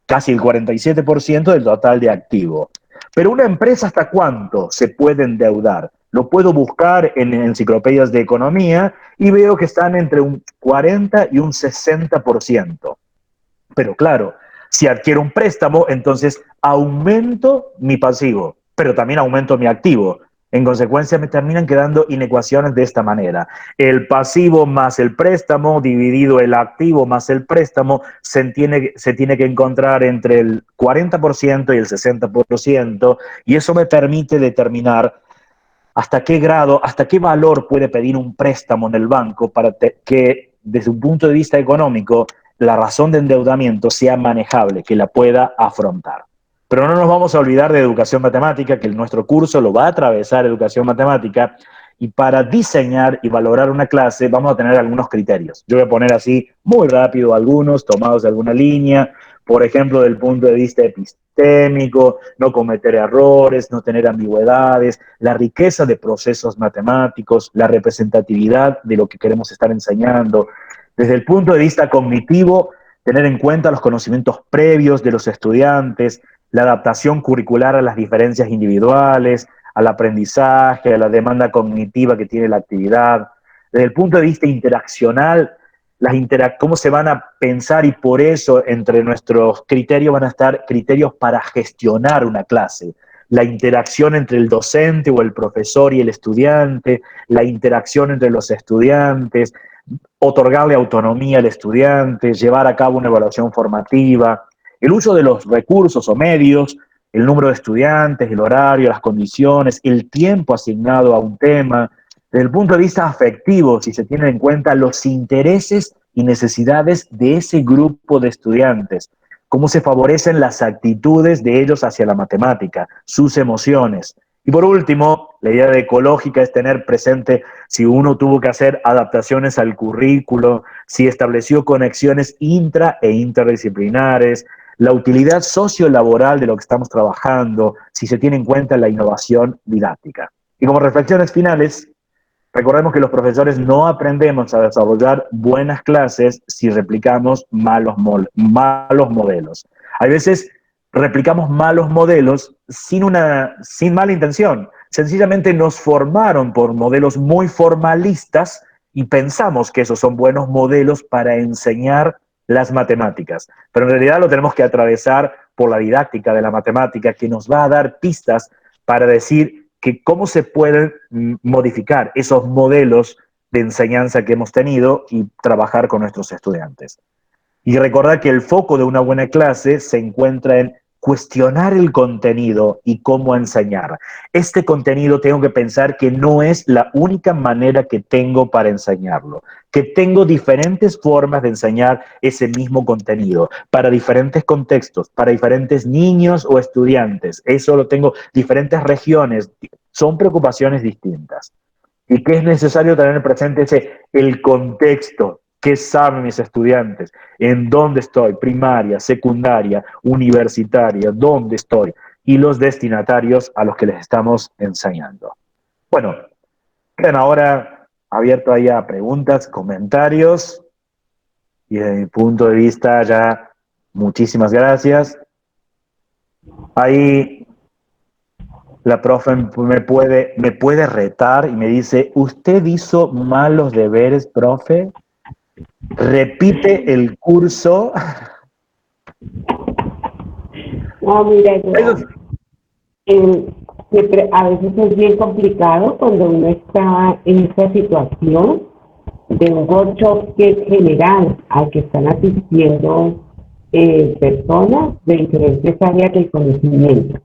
casi el 47% del total de activo. Pero una empresa, ¿hasta cuánto se puede endeudar? Lo puedo buscar en enciclopedias de economía y veo que están entre un 40 y un 60%. Pero claro, si adquiero un préstamo, entonces aumento mi pasivo, pero también aumento mi activo. En consecuencia, me terminan quedando inecuaciones de esta manera. El pasivo más el préstamo dividido el activo más el préstamo se tiene que encontrar entre el 40% y el 60%, y eso me permite determinar hasta qué grado, hasta qué valor puede pedir un préstamo en el banco para que desde un punto de vista económico la razón de endeudamiento sea manejable, que la pueda afrontar. Pero no nos vamos a olvidar de educación matemática, que nuestro curso lo va a atravesar educación matemática, y para diseñar y valorar una clase vamos a tener algunos criterios. Yo voy a poner así muy rápido algunos tomados de alguna línea, por ejemplo, del punto de vista epistémico, no cometer errores, no tener ambigüedades, la riqueza de procesos matemáticos, la representatividad de lo que queremos estar enseñando. Desde el punto de vista cognitivo, tener en cuenta los conocimientos previos de los estudiantes, la adaptación curricular a las diferencias individuales, al aprendizaje, a la demanda cognitiva que tiene la actividad. Desde el punto de vista interaccional, cómo se van a pensar, y por eso entre nuestros criterios van a estar criterios para gestionar una clase. La interacción entre el docente o el profesor y el estudiante, la interacción entre los estudiantes, otorgarle autonomía al estudiante, llevar a cabo una evaluación formativa, el uso de los recursos o medios, el número de estudiantes, el horario, las condiciones, el tiempo asignado a un tema. Desde el punto de vista afectivo, si se tienen en cuenta los intereses y necesidades de ese grupo de estudiantes, cómo se favorecen las actitudes de ellos hacia la matemática, sus emociones. Y por último, la idea de ecológica es tener presente si uno tuvo que hacer adaptaciones al currículo, si estableció conexiones intra e interdisciplinares, la utilidad sociolaboral de lo que estamos trabajando, si se tiene en cuenta la innovación didáctica. Y como reflexiones finales, recordemos que los profesores no aprendemos a desarrollar buenas clases si replicamos malos modelos. Hay veces replicamos malos modelos sin mala intención. Sencillamente nos formaron por modelos muy formalistas y pensamos que esos son buenos modelos para enseñar las matemáticas. Pero en realidad lo tenemos que atravesar por la didáctica de la matemática, que nos va a dar pistas para decir que cómo se pueden modificar esos modelos de enseñanza que hemos tenido y trabajar con nuestros estudiantes. Y recordar que el foco de una buena clase se encuentra en cuestionar el contenido y cómo enseñar. Este contenido tengo que pensar que no es la única manera que tengo para enseñarlo, que tengo diferentes formas de enseñar ese mismo contenido para diferentes contextos, para diferentes niños o estudiantes. Eso lo tengo, diferentes regiones, son preocupaciones distintas. ¿Y qué es necesario tener presente? El contexto, qué saben mis estudiantes, en dónde estoy, primaria, secundaria, universitaria, dónde estoy, y los destinatarios a los que les estamos enseñando. Bueno, quedan ahora abierto ahí a preguntas, comentarios, y desde mi punto de vista ya muchísimas gracias. Ahí la profe me puede retar y me dice, ¿usted hizo mal los deberes, profe? Repite el curso. No, mira, Eso yo, siempre, a veces es bien complicado cuando uno está en esta situación de un workshop que es general, al que están asistiendo personas de diferentes áreas del conocimiento.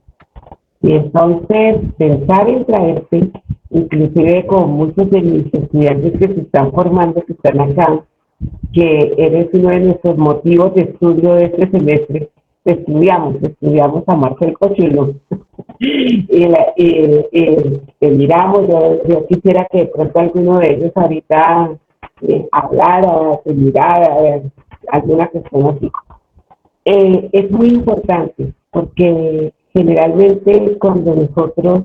Y entonces pensar en traerse, inclusive con muchos de mis estudiantes que se están formando, que están acá, que eres uno de nuestros motivos de estudio de este semestre. Estudiamos a Marcel Cochilo. Miramos, yo quisiera que de pronto alguno de ellos ahorita hablara, se mirara, alguna cuestión así. Es muy importante porque generalmente cuando nosotros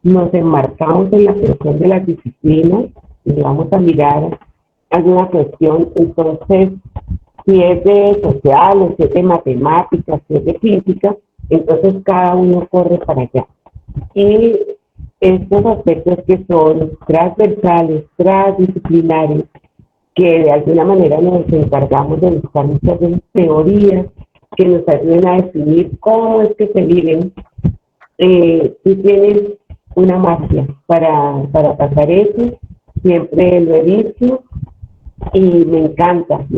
nos enmarcamos en la cuestión de las disciplinas y vamos a mirar alguna cuestión, entonces si es de sociales, si es de matemáticas, si es de física, entonces cada uno corre para allá. Y estos aspectos que son transversales, transdisciplinarios, que de alguna manera nos encargamos de buscar muchas veces teorías que nos ayuden a definir cómo es que se viven. Tú tienes una magia para pasar eso, siempre lo he dicho, y me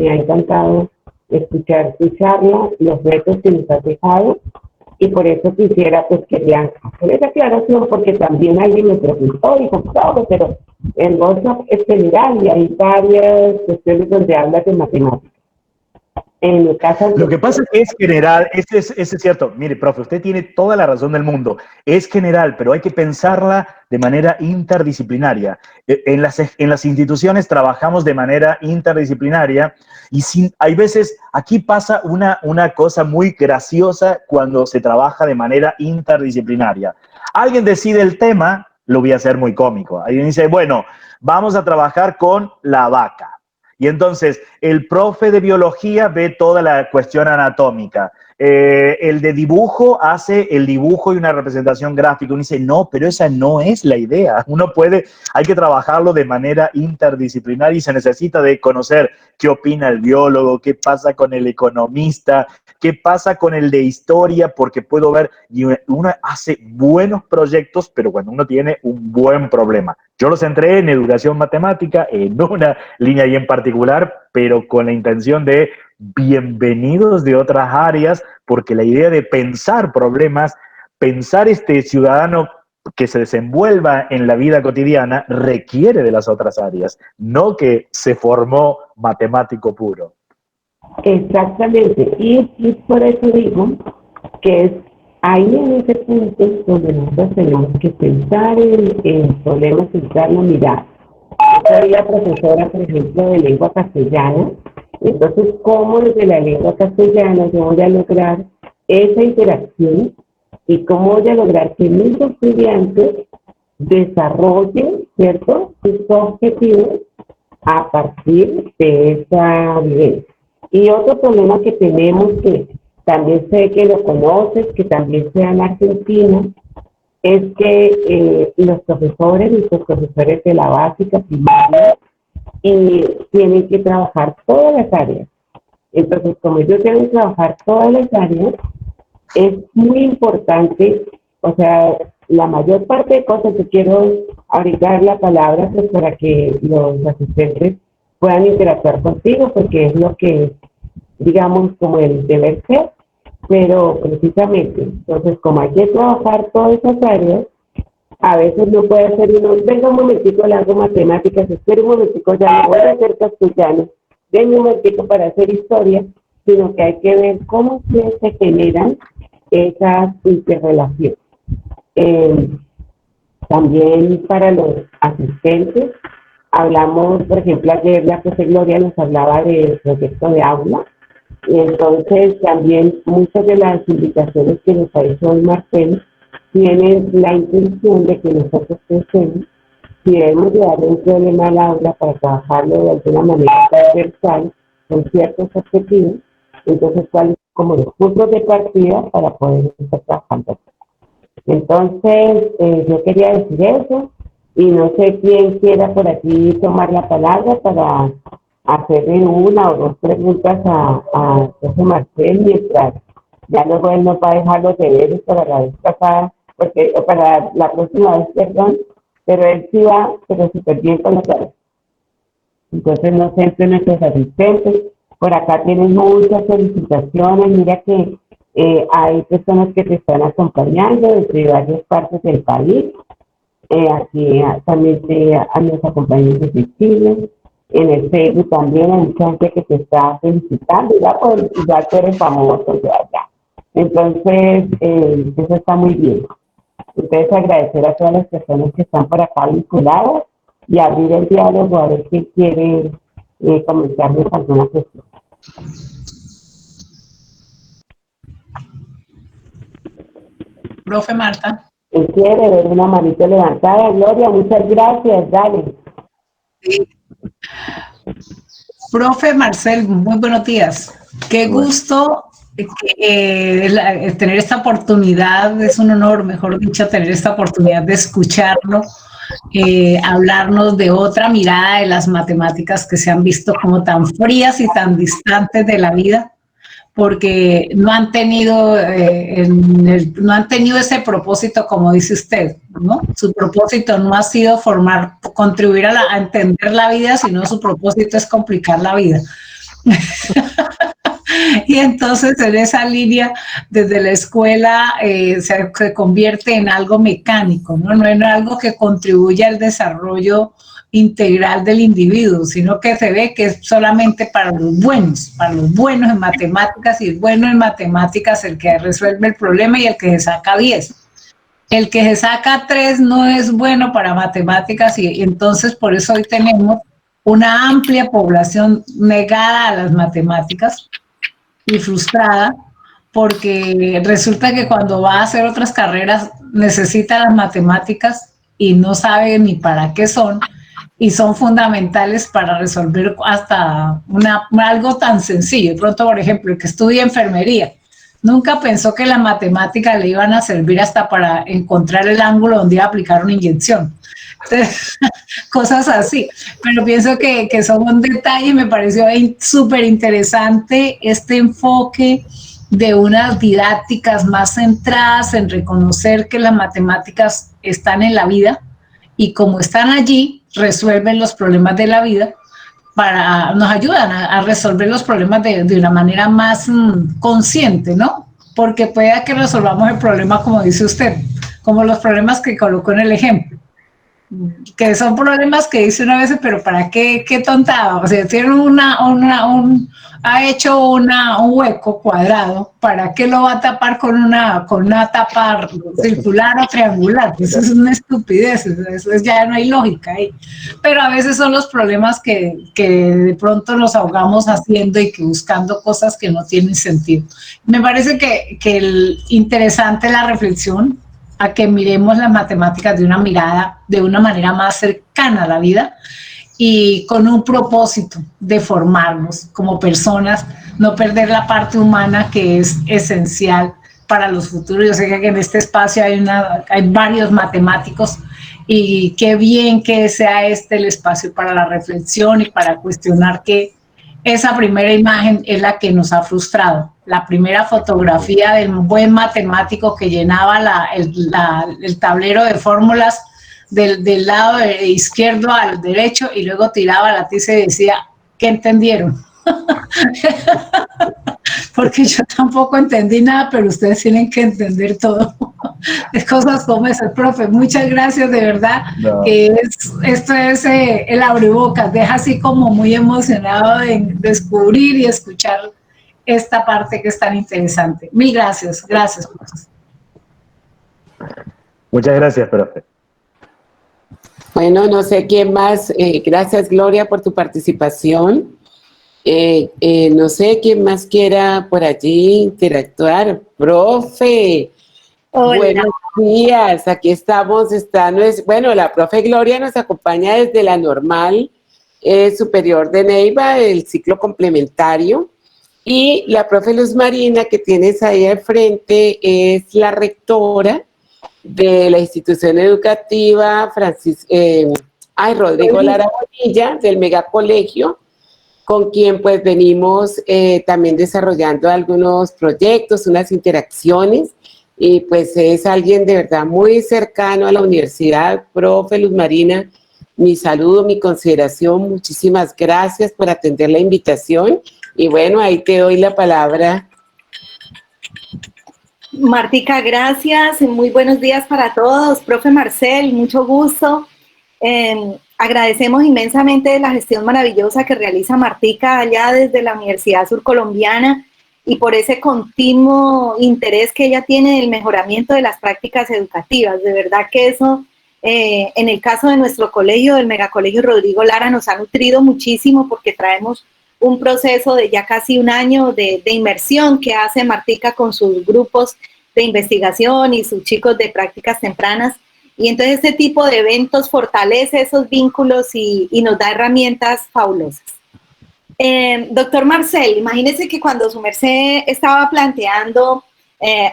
ha encantado escuchar tu charla, los retos que nos has dejado, y por eso quisiera pues que ya hacer esa aclaración, porque también alguien me preguntó y dijo, claro, pero el workshop es general y hay varias cuestiones donde hablas de matemáticas. En el caso Lo que pasa es que es general, ese es cierto. Mire, profe, usted tiene toda la razón del mundo. Es general, pero hay que pensarla de manera interdisciplinaria. En las instituciones trabajamos de manera interdisciplinaria y hay veces, aquí pasa una cosa muy graciosa cuando se trabaja de manera interdisciplinaria. Alguien decide el tema, lo voy a hacer muy cómico. Alguien dice, bueno, vamos a trabajar con la vaca. Y entonces el profe de biología ve toda la cuestión anatómica. El de dibujo hace el dibujo y una representación gráfica. Uno dice, no, pero esa no es la idea. Hay que trabajarlo de manera interdisciplinaria y se necesita de conocer qué opina el biólogo, qué pasa con el economista, qué pasa con el de historia, porque puedo ver, y uno hace buenos proyectos, pero cuando uno tiene un buen problema. Yo los entré en educación matemática, en una línea ahí en particular, pero con la intención de bienvenidos de otras áreas, porque la idea de pensar problemas, pensar este ciudadano que se desenvuelva en la vida cotidiana requiere de las otras áreas, no que se formó matemático puro. exactamente, y por eso digo que es ahí en ese punto donde nosotros tenemos que pensar en problemas, centrarlo, mirar. Soy la profesora, por ejemplo, de lengua castellana, entonces, ¿cómo desde la lengua castellana yo voy a lograr esa interacción y cómo voy a lograr que mis estudiantes desarrollen, ¿cierto?, sus objetivos a partir de esa vivencia? Y otro problema que tenemos, que también sé que lo conoces, que también se da en Argentina, es que nuestros profesores de la básica, primaria, tienen que trabajar todas las áreas. Entonces, como ellos deben trabajar todas las áreas, es muy importante, o sea, la mayor parte de cosas que quiero ahorita dar la palabra pues para que los asistentes puedan interactuar contigo, porque es lo que, digamos, como el deber ser, pero precisamente, entonces como hay que trabajar todas esas áreas, a veces no puede hacer uno, venga un momentico, le hago matemáticas, espere un momentico, ya no voy a hacer castellano, venga un momentico para hacer historia, sino que hay que ver cómo se generan esas interrelaciones. Eh, También para los asistentes, hablamos, por ejemplo, ayer la profe Gloria nos hablaba del proyecto de aula, y entonces también muchas de las invitaciones que nos ha hecho hoy Marcel tienen la intención de que nosotros pensemos si debemos de darle un problema al aula para trabajarlo de alguna manera transversal con ciertos objetivos, entonces cuáles son como los puntos de partida para poder estar trabajando. Entonces, yo quería decir eso y no sé quién quiera por aquí tomar la palabra para hacerle una o dos preguntas a José Marcel mientras ya luego él nos va a dejar los deberes para la vez pasada, porque, para la próxima vez, perdón, pero él sí va, pero súper bien con la tarea. Entonces, no sé, entre nuestros asistentes, por acá tienen muchas felicitaciones, mira que hay personas que te están acompañando desde varias partes del país, aquí también nos acompañan desde Chile, en el Facebook también hay mucha gente que te está felicitando, ya, pues, ya tú eres famoso, ya. Entonces, eso está muy bien. Entonces, agradecer a todas las personas que están por acá vinculadas y abrir el diálogo a ver quién quiere comentarles alguna cuestión. Profe Marta. ¿Quién quiere ver una manito levantada? Gloria, muchas gracias, dale. Sí. Profe Marcel, muy buenos días. Qué gusto tener esta oportunidad, es un honor, mejor dicho, tener esta oportunidad de escucharlo, hablarnos de otra mirada de las matemáticas que se han visto como tan frías y tan distantes de la vida, porque no han tenido, no han tenido ese propósito, como dice usted, ¿no? Su propósito no ha sido contribuir a entender la vida, sino su propósito es complicar la vida. Y entonces en esa línea, desde la escuela, se convierte en algo mecánico, ¿no? No en algo que contribuya al desarrollo integral del individuo, sino que se ve que es solamente para los buenos en matemáticas, y el bueno en matemáticas el que resuelve el problema y el que se saca 10. El que se saca 3 no es bueno para matemáticas, y entonces por eso hoy tenemos una amplia población negada a las matemáticas y frustrada, porque resulta que cuando va a hacer otras carreras necesita las matemáticas y no sabe ni para qué son, y son fundamentales para resolver hasta algo tan sencillo. De pronto, por ejemplo, el que estudia enfermería nunca pensó que las matemáticas le iban a servir hasta para encontrar el ángulo donde iba a aplicar una inyección. Entonces, cosas así. Pero pienso que son un detalle, y me pareció súper interesante este enfoque de unas didácticas más centradas en reconocer que las matemáticas están en la vida, y como están allí, resuelven los problemas de la vida, nos ayudan a resolver los problemas de una manera más consciente, ¿no? Porque puede que resolvamos el problema, como dice usted, como los problemas que colocó en el ejemplo, que son problemas que dice una vez, pero ¿para qué? ¿Qué tontada? O sea, tiene ha hecho un hueco cuadrado, ¿para qué lo va a tapar con una tapa circular o triangular? Eso es una estupidez, eso ya no hay lógica ahí. Pero a veces son los problemas que de pronto nos ahogamos haciendo y que buscando cosas que no tienen sentido. Me parece que interesante la reflexión a que miremos las matemáticas de una manera más cercana a la vida, y con un propósito de formarnos como personas, no perder la parte humana que es esencial para los futuros. Yo sé que en este espacio hay varios matemáticos, y qué bien que sea este el espacio para la reflexión y para cuestionar que esa primera imagen es la que nos ha frustrado. La primera fotografía del buen matemático que llenaba el tablero de fórmulas del lado izquierdo al derecho, y luego tiraba la tiza y decía, ¿qué entendieron? Porque yo tampoco entendí nada, pero ustedes tienen que entender todo. Es cosas como esas, profe. Muchas gracias, de verdad. No. Esto es el abrebocas, deja así como muy emocionado en descubrir y escuchar esta parte que es tan interesante. Mil gracias, gracias. Muchas gracias, profe. Bueno, no sé quién más. Gracias, Gloria, por tu participación. No sé quién más quiera por allí interactuar. Profe, Hola. buenos días. Aquí estamos. Bueno, la profe Gloria nos acompaña desde la Normal Superior de Neiva, el ciclo complementario. Y la profe Luz Marina, que tienes ahí al frente, es la rectora de la institución educativa Rodrigo Lara Bonilla, del megacolegio, con quien pues venimos también desarrollando algunos proyectos, unas interacciones, y pues es alguien de verdad muy cercano a la universidad. Profe Luz Marina, mi saludo, mi consideración, muchísimas gracias por atender la invitación, y bueno, ahí te doy la palabra. Martica, gracias. Muy buenos días para todos. Profe Marcel, mucho gusto. Agradecemos inmensamente la gestión maravillosa que realiza Martica allá desde la Universidad Surcolombiana y por ese continuo interés que ella tiene en el mejoramiento de las prácticas educativas. De verdad que eso, en el caso de nuestro colegio, del Megacolegio Rodrigo Lara, nos ha nutrido muchísimo porque traemos un proceso de ya casi un año de inmersión que hace Martica con sus grupos de investigación y sus chicos de prácticas tempranas. Y entonces este tipo de eventos fortalece esos vínculos y nos da herramientas fabulosas. Doctor Marcel, imagínese que cuando su merced estaba planteando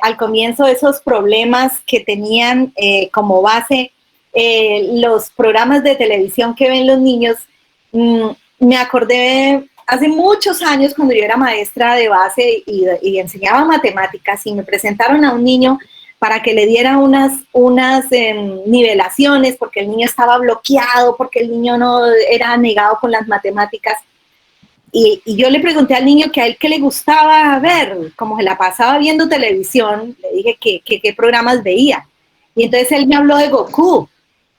al comienzo esos problemas que tenían como base los programas de televisión que ven los niños, me acordé hace muchos años cuando yo era maestra de base y enseñaba matemáticas y me presentaron a un niño para que le diera unas nivelaciones porque el niño estaba bloqueado, porque el niño no era negado con las matemáticas. Y yo le pregunté al niño que a él qué le gustaba ver, como se la pasaba viendo televisión, le dije qué programas veía. Y entonces él me habló de Goku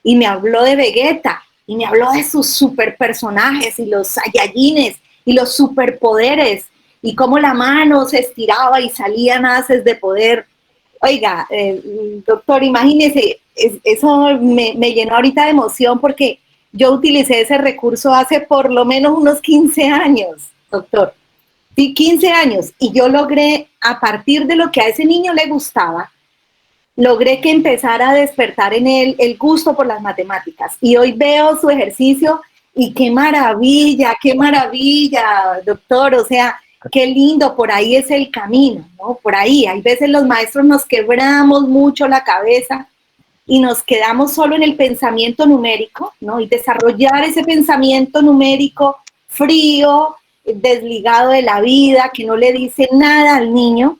y me habló de Vegeta y me habló de sus super personajes y los Saiyajines y los superpoderes y cómo la mano se estiraba y salían haces de poder. Oiga, doctor, imagínese, eso me llenó ahorita de emoción porque yo utilicé ese recurso hace por lo menos unos 15 años, doctor. Sí, 15 años. Y yo logré, a partir de lo que a ese niño le gustaba, logré que empezara a despertar en él el gusto por las matemáticas. Y hoy veo su ejercicio y qué maravilla, doctor. O sea, qué lindo, por ahí es el camino, ¿no? Por ahí, hay veces los maestros nos quebramos mucho la cabeza y nos quedamos solo en el pensamiento numérico, ¿no? Y desarrollar ese pensamiento numérico frío, desligado de la vida, que no le dice nada al niño,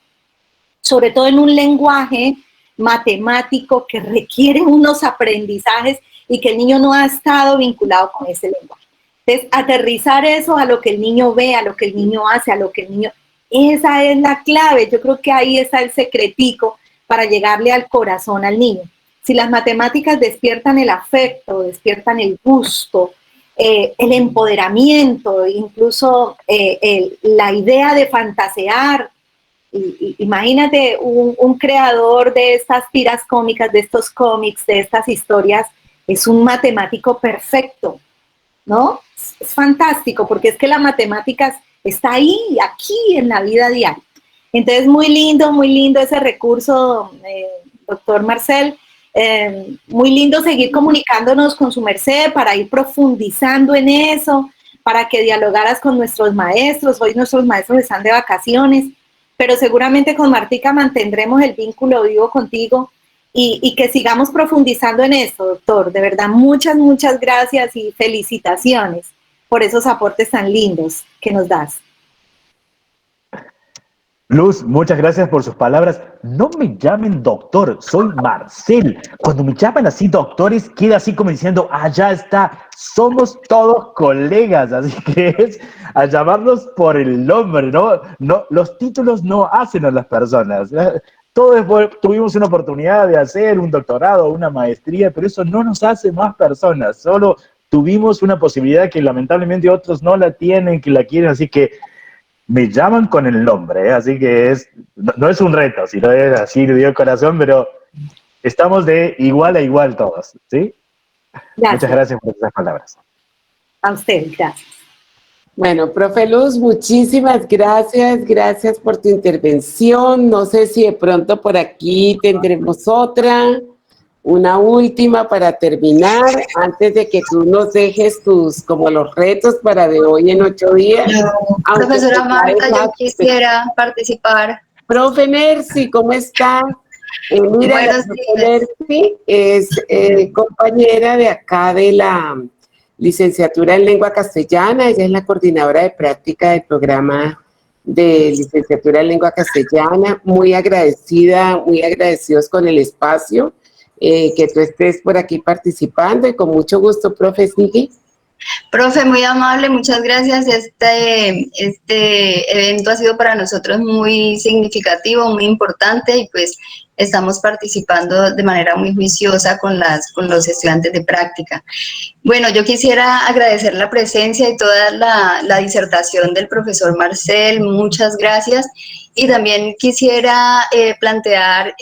sobre todo en un lenguaje matemático que requiere unos aprendizajes y que el niño no ha estado vinculado con ese lenguaje. Entonces, aterrizar eso a lo que el niño ve, a lo que el niño hace, a lo que el niño... Esa es la clave. Yo creo que ahí está el secretico para llegarle al corazón al niño. Si las matemáticas despiertan el afecto, despiertan el gusto, el empoderamiento, incluso la idea de fantasear. Imagínate un creador de estas tiras cómicas, de estos cómics, de estas historias, es un matemático perfecto, ¿no? Es fantástico porque es que la matemáticas está ahí, aquí en la vida diaria. Entonces, muy lindo ese recurso, doctor Marcel. Muy lindo seguir comunicándonos con su merced para ir profundizando en eso, para que dialogaras con nuestros maestros. Hoy nuestros maestros están de vacaciones, pero seguramente con Martica mantendremos el vínculo vivo contigo y que sigamos profundizando en esto, doctor. De verdad, muchas gracias y felicitaciones por esos aportes tan lindos que nos das. Luz, muchas gracias por sus palabras. No me llamen doctor, soy Marcel. Cuando me llaman así doctores, queda así como diciendo, ah, ya está, somos todos colegas, así que es a llamarlos por el nombre, ¿no? No, los títulos no hacen a las personas. Todos tuvimos una oportunidad de hacer un doctorado, una maestría, pero eso no nos hace más personas, solo tuvimos una posibilidad que lamentablemente otros no la tienen, que la quieren, así que me llaman con el nombre, ¿eh? Así que no es un reto, sino es así de Dios corazón, pero estamos de igual a igual todos, ¿sí? Gracias. Muchas gracias por esas palabras. A usted, gracias. Bueno, profe Luz, muchísimas gracias, gracias por tu intervención. No sé si de pronto por aquí tendremos una última para terminar, antes de que tú nos dejes como los retos para de hoy en 8 días. Profesora Marta, yo quisiera participar. Profe Nercy, ¿cómo estás? Mira, Buenos la días. Nercy es compañera de acá de la licenciatura en lengua castellana. Ella es la coordinadora de práctica del programa de licenciatura en lengua castellana. Muy agradecida, muy agradecidos con el espacio, que tú estés por aquí participando, y con mucho gusto, profe, sigue. Profe, muy amable, muchas gracias. Este evento ha sido para nosotros muy significativo, muy importante, y pues estamos participando de manera muy juiciosa con los estudiantes de práctica. Bueno, yo quisiera agradecer la presencia y toda la disertación del profesor Marcel, muchas gracias. Y también quisiera plantear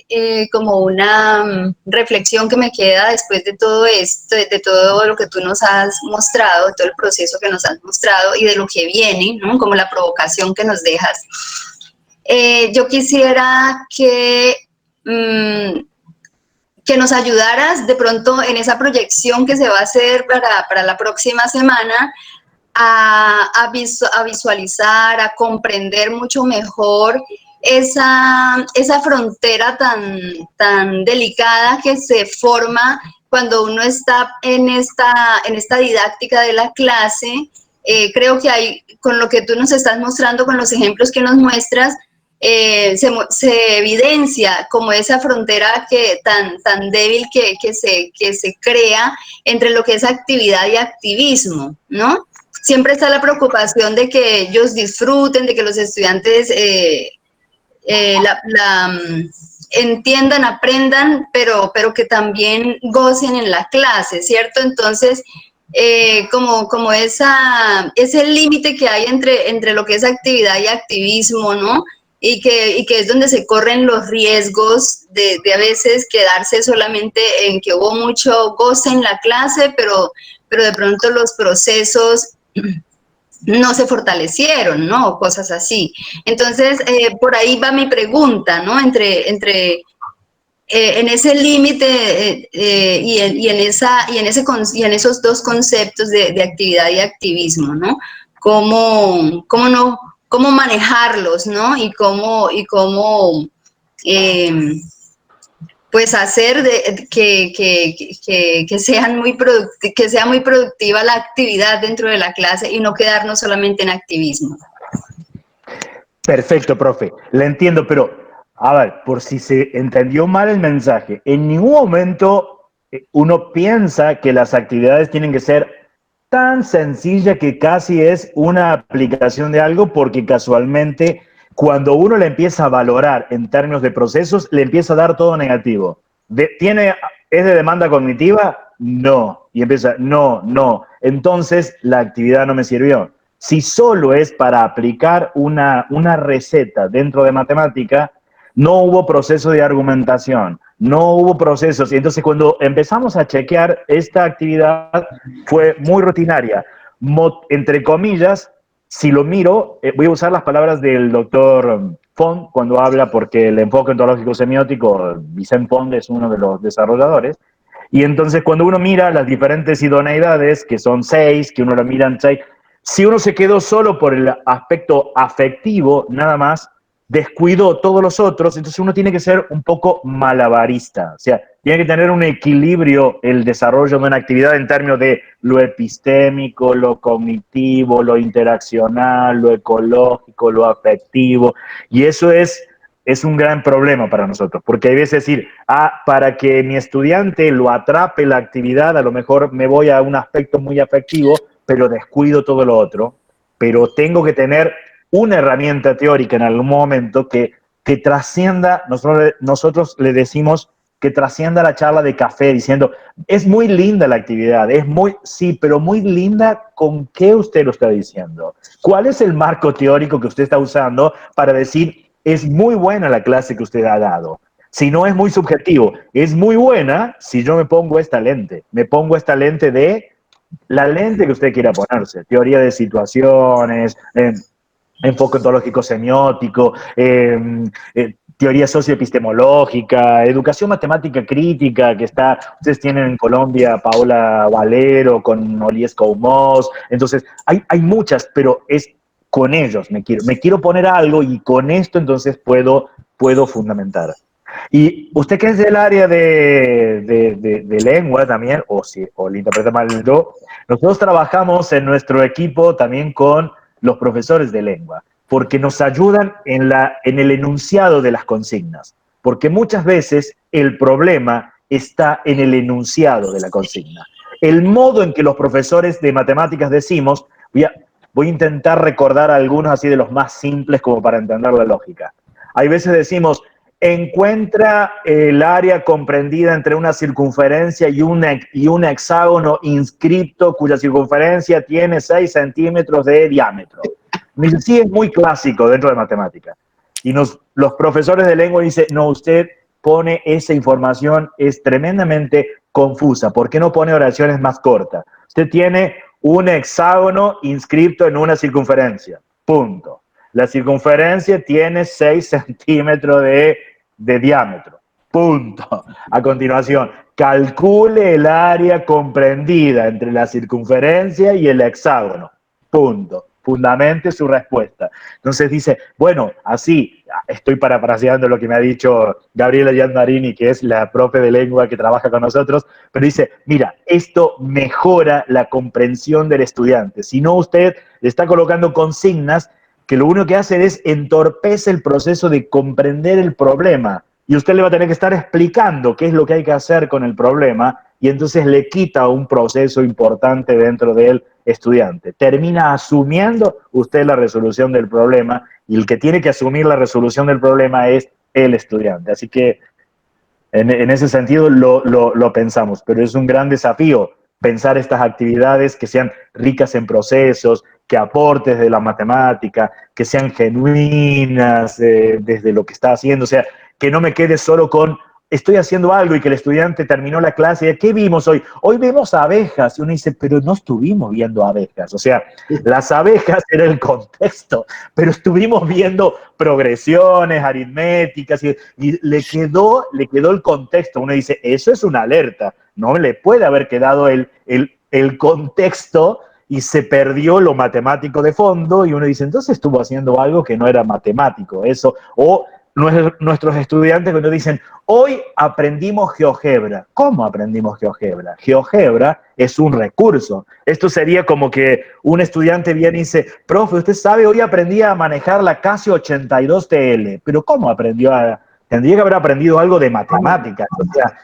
como una reflexión que me queda después de todo esto, de todo lo que tú nos has mostrado, de todo el proceso que nos has mostrado y de lo que viene, ¿no? Como la provocación que nos dejas. Yo quisiera que nos ayudaras de pronto en esa proyección que se va a hacer para la próxima semana, a visualizar, a comprender mucho mejor esa frontera tan delicada que se forma cuando uno está en esta didáctica de la clase. Creo que con lo que tú nos estás mostrando, con los ejemplos que nos muestras, se evidencia como esa frontera tan débil que se crea entre lo que es actividad y activismo, ¿no? Siempre está la preocupación de que ellos disfruten, de que los estudiantes entiendan, aprendan, pero que también gocen en la clase, ¿cierto? Entonces, como ese límite que hay entre lo que es actividad y activismo, ¿no? Y que es donde se corren los riesgos de a veces quedarse solamente en que hubo mucho goce en la clase, pero de pronto los procesos no se fortalecieron, ¿no? Cosas así. Entonces, por ahí va mi pregunta, ¿no? En ese límite y en esos dos conceptos de actividad y activismo, ¿no? ¿Cómo manejarlos, ¿no? Y cómo pues hacer que sea muy productiva la actividad dentro de la clase y no quedarnos solamente en activismo. Perfecto, profe. Le entiendo, pero a ver, por si se entendió mal el mensaje, en ningún momento uno piensa que las actividades tienen que ser tan sencillas que casi es una aplicación de algo, porque casualmente cuando uno le empieza a valorar en términos de procesos, le empieza a dar todo negativo. ¿Es de demanda cognitiva? No. Y empieza, no. Entonces, la actividad no me sirvió. Si solo es para aplicar una receta dentro de matemática, no hubo proceso de argumentación, no hubo procesos. Y entonces, cuando empezamos a chequear, esta actividad fue muy rutinaria. Entre comillas, si lo miro, voy a usar las palabras del doctor Font cuando habla, porque el enfoque ontológico semiótico, Vicente Font es uno de los desarrolladores. Y entonces, cuando uno mira las diferentes idoneidades, que son 6, que uno lo mira en 6, si uno se quedó solo por el aspecto afectivo, nada más, descuido todos los otros, entonces uno tiene que ser un poco malabarista, o sea, tiene que tener un equilibrio el desarrollo de una actividad en términos de lo epistémico, lo cognitivo, lo interaccional, lo ecológico, lo afectivo, y eso es un gran problema para nosotros, porque hay veces decir, para que mi estudiante lo atrape la actividad, a lo mejor me voy a un aspecto muy afectivo, pero descuido todo lo otro, pero tengo que tener una herramienta teórica en algún momento que trascienda, nosotros le decimos que trascienda la charla de café, diciendo, es muy linda la actividad, sí, pero muy linda, ¿con qué usted lo está diciendo? ¿Cuál es el marco teórico que usted está usando para decir, es muy buena la clase que usted ha dado? Si no, es muy subjetivo. Es muy buena si yo me pongo esta lente de la lente que usted quiera ponerse, teoría de situaciones, enfoque ontológico semiótico, teoría socioepistemológica, educación matemática crítica, ustedes tienen en Colombia Paola Valero con Olies Coumos, entonces hay muchas, pero es con ellos, me quiero poner algo y con esto entonces puedo fundamentar. Y usted que es del área de lengua también, o le interpreta mal yo, nosotros trabajamos en nuestro equipo también con los profesores de lengua, porque nos ayudan en el enunciado de las consignas, porque muchas veces el problema está en el enunciado de la consigna. El modo en que los profesores de matemáticas decimos, voy a intentar recordar algunos así de los más simples como para entender la lógica. Hay veces decimos, encuentra el área comprendida entre una circunferencia y un hexágono inscripto cuya circunferencia tiene 6 centímetros de diámetro. Sí, es muy clásico dentro de matemática. Y los profesores de lengua dicen, no, usted pone esa información, es tremendamente confusa. ¿Por qué no pone oraciones más cortas? Usted tiene un hexágono inscripto en una circunferencia. Punto. La circunferencia tiene 6 centímetros de diámetro. Punto. A continuación, calcule el área comprendida entre la circunferencia y el hexágono. Punto. Fundamente su respuesta. Entonces dice, bueno, así, estoy parafraseando lo que me ha dicho Gabriela Gianmarini, que es la profe de lengua que trabaja con nosotros, pero dice, mira, esto mejora la comprensión del estudiante. Si no, usted le está colocando consignas que lo único que hace es entorpece el proceso de comprender el problema. Y usted le va a tener que estar explicando qué es lo que hay que hacer con el problema, y entonces le quita un proceso importante dentro del estudiante. Termina asumiendo usted la resolución del problema, y el que tiene que asumir la resolución del problema es el estudiante. Así que en ese sentido lo pensamos, pero es un gran desafío pensar estas actividades que sean ricas en procesos, que aportes de la matemática, que sean genuinas desde lo que está haciendo, o sea, que no me quede solo con estoy haciendo algo y que el estudiante terminó la clase. ¿Qué vimos hoy? Hoy vimos abejas. Y uno dice, pero no estuvimos viendo abejas. O sea, las abejas era el contexto, pero estuvimos viendo progresiones aritméticas y le quedó el contexto. Uno dice, eso es una alerta. No le puede haber quedado el contexto y se perdió lo matemático de fondo, y uno dice, entonces estuvo haciendo algo que no era matemático. Eso, o nuestros estudiantes cuando dicen, hoy aprendimos GeoGebra. ¿Cómo aprendimos GeoGebra? GeoGebra es un recurso. Esto sería como que un estudiante viene y dice, profe, usted sabe, hoy aprendí a manejar la Casio 82TL. ¿Pero cómo aprendió Tendría que haber aprendido algo de matemáticas. O sea,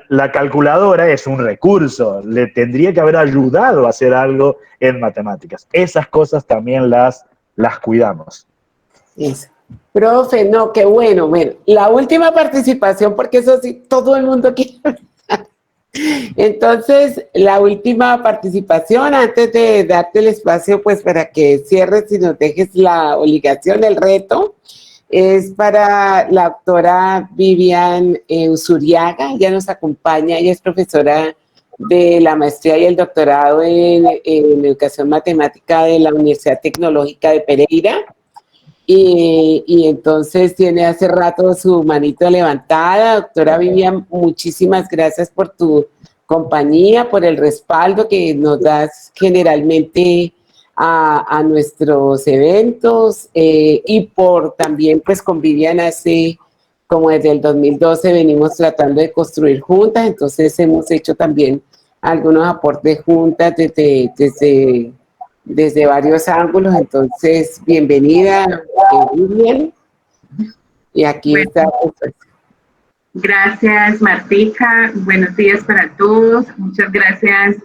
la calculadora es un recurso. Le tendría que haber ayudado a hacer algo en matemáticas. Esas cosas también las cuidamos. Eso. Profe, no, qué bueno. Bueno, la última participación, porque eso sí, todo el mundo quiere. Entonces, la última participación, antes de darte el espacio, pues para que cierres y nos dejes la obligación, el reto, es para la doctora Vivian Usuriaga. Ella nos acompaña, ella es profesora de la maestría y el doctorado en educación matemática de la Universidad Tecnológica de Pereira. Y entonces tiene hace rato su manito levantada. Doctora Vivian, muchísimas gracias por tu compañía, por el respaldo que nos das generalmente a nuestros eventos y por también pues con Vivian hace como desde el 2012 venimos tratando de construir juntas, entonces hemos hecho también algunos aportes juntas desde varios ángulos, entonces bienvenida Vivian y aquí Bueno, está. gracias Martica, buenos días para todos, muchas gracias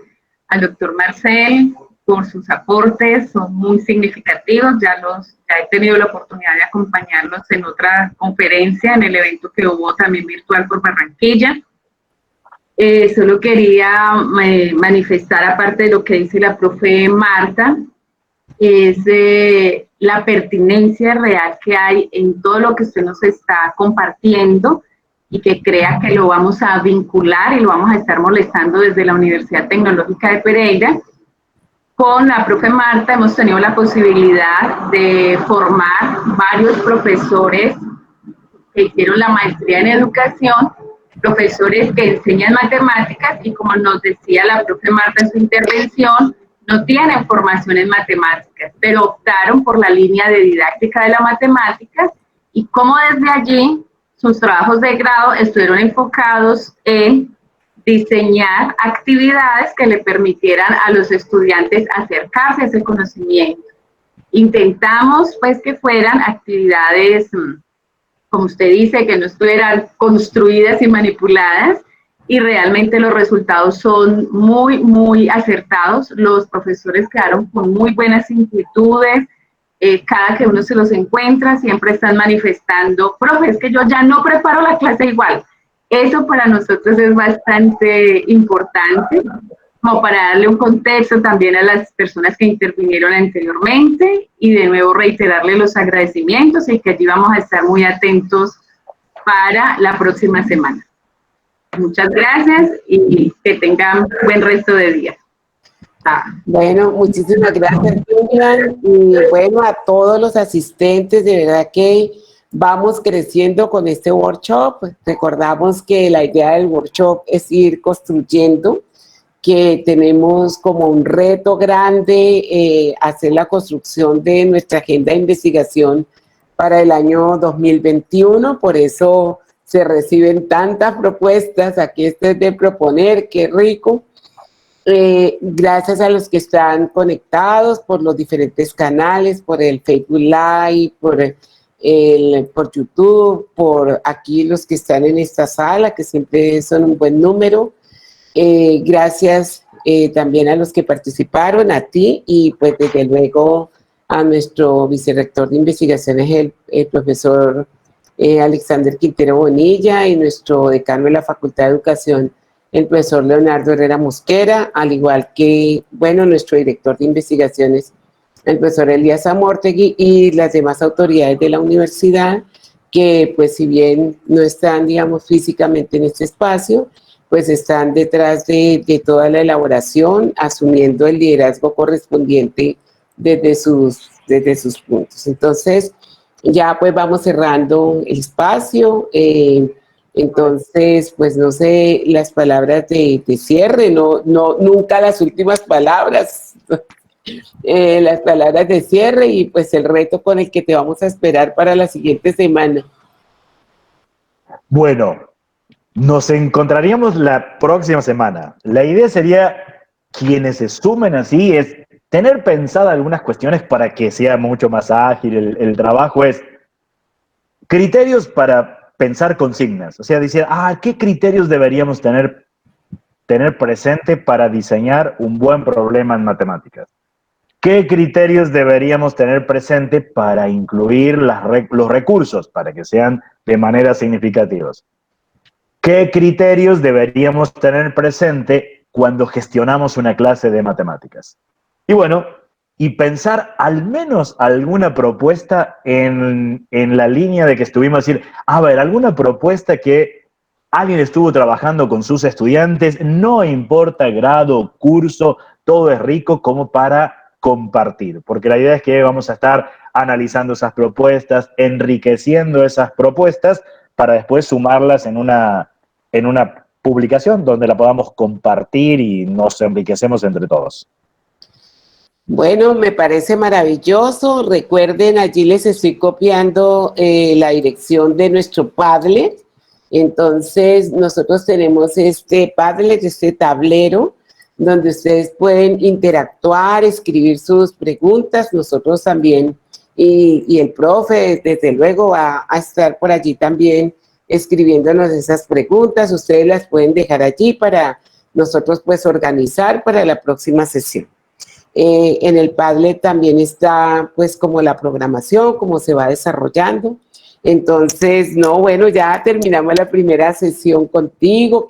al doctor Marcel por sus aportes, son muy significativos, ya he tenido la oportunidad de acompañarlos en otra conferencia, en el evento que hubo también virtual por Barranquilla. Solo quería manifestar, aparte de lo que dice la profe Marta, es la pertinencia real que hay en todo lo que usted nos está compartiendo y que crea que lo vamos a vincular y lo vamos a estar molestando desde la Universidad Tecnológica de Pereira. Con la profe Marta hemos tenido la posibilidad de formar varios profesores que hicieron la maestría en educación, profesores que enseñan matemáticas y como nos decía la profe Marta en su intervención, no tienen formación en matemáticas, pero optaron por la línea de didáctica de la matemática y como desde allí sus trabajos de grado estuvieron enfocados en diseñar actividades que le permitieran a los estudiantes acercarse a ese conocimiento. Intentamos pues que fueran actividades, como usted dice, que no estuvieran construidas y manipuladas, y realmente los resultados son muy, muy acertados. Los profesores quedaron con muy buenas inquietudes, cada que uno se los encuentra, siempre están manifestando, profe, es que yo ya no preparo la clase igual. Eso para nosotros es bastante importante, como para darle un contexto también a las personas que intervinieron anteriormente y de nuevo reiterarle los agradecimientos y que allí vamos a estar muy atentos para la próxima semana. Muchas gracias y que tengan buen resto de día. Bueno, muchísimas gracias, Vivian, y bueno, a todos los asistentes, de verdad que vamos creciendo con este workshop. Recordamos que la idea del workshop es ir construyendo, que tenemos como un reto grande hacer la construcción de nuestra agenda de investigación para el año 2021, por eso se reciben tantas propuestas, aquí este es de proponer, qué rico. Gracias a los que están conectados por los diferentes canales, por el Facebook Live, por YouTube, por aquí los que están en esta sala, que siempre son un buen número. Gracias también a los que participaron, a ti y pues desde luego a nuestro vicerrector de investigaciones, el profesor Alexander Quintero Bonilla, y nuestro decano de la Facultad de Educación, el profesor Leonardo Herrera Mosquera, al igual que, bueno, nuestro director de investigaciones, el profesor Elías Amortegui, y las demás autoridades de la universidad, que pues si bien no están, digamos, físicamente en este espacio, pues están detrás de toda la elaboración, asumiendo el liderazgo correspondiente desde sus puntos. Entonces, ya pues vamos cerrando el espacio. Entonces, pues no sé, las palabras de cierre, nunca las últimas palabras, las palabras de cierre y pues el reto con el que te vamos a esperar para la siguiente semana. Bueno, nos encontraríamos la próxima semana. La idea sería, quienes se sumen así, es tener pensadas algunas cuestiones para que sea mucho más ágil el trabajo, es criterios para pensar consignas. O sea, decir, ¿qué criterios deberíamos tener presente para diseñar un buen problema en matemáticas? ¿Qué criterios deberíamos tener presente para incluir los recursos para que sean de manera significativos? ¿Qué criterios deberíamos tener presente cuando gestionamos una clase de matemáticas? Y bueno, y pensar al menos alguna propuesta en la línea de que estuvimos a decir, alguna propuesta que alguien estuvo trabajando con sus estudiantes, no importa grado, curso, todo es rico como para compartir, porque la idea es que vamos a estar analizando esas propuestas, enriqueciendo esas propuestas para después sumarlas en una publicación donde la podamos compartir y nos enriquecemos entre todos. Bueno, me parece maravilloso. Recuerden, allí les estoy copiando la dirección de nuestro Padlet. Entonces, nosotros tenemos este Padlet, este tablero, donde ustedes pueden interactuar, escribir sus preguntas. Nosotros también, y el profe, desde luego, va a estar por allí también escribiéndonos esas preguntas. Ustedes las pueden dejar allí para nosotros, pues, organizar para la próxima sesión. En el Padlet también está pues como la programación, cómo se va desarrollando. Entonces, no, bueno, ya terminamos la primera sesión contigo.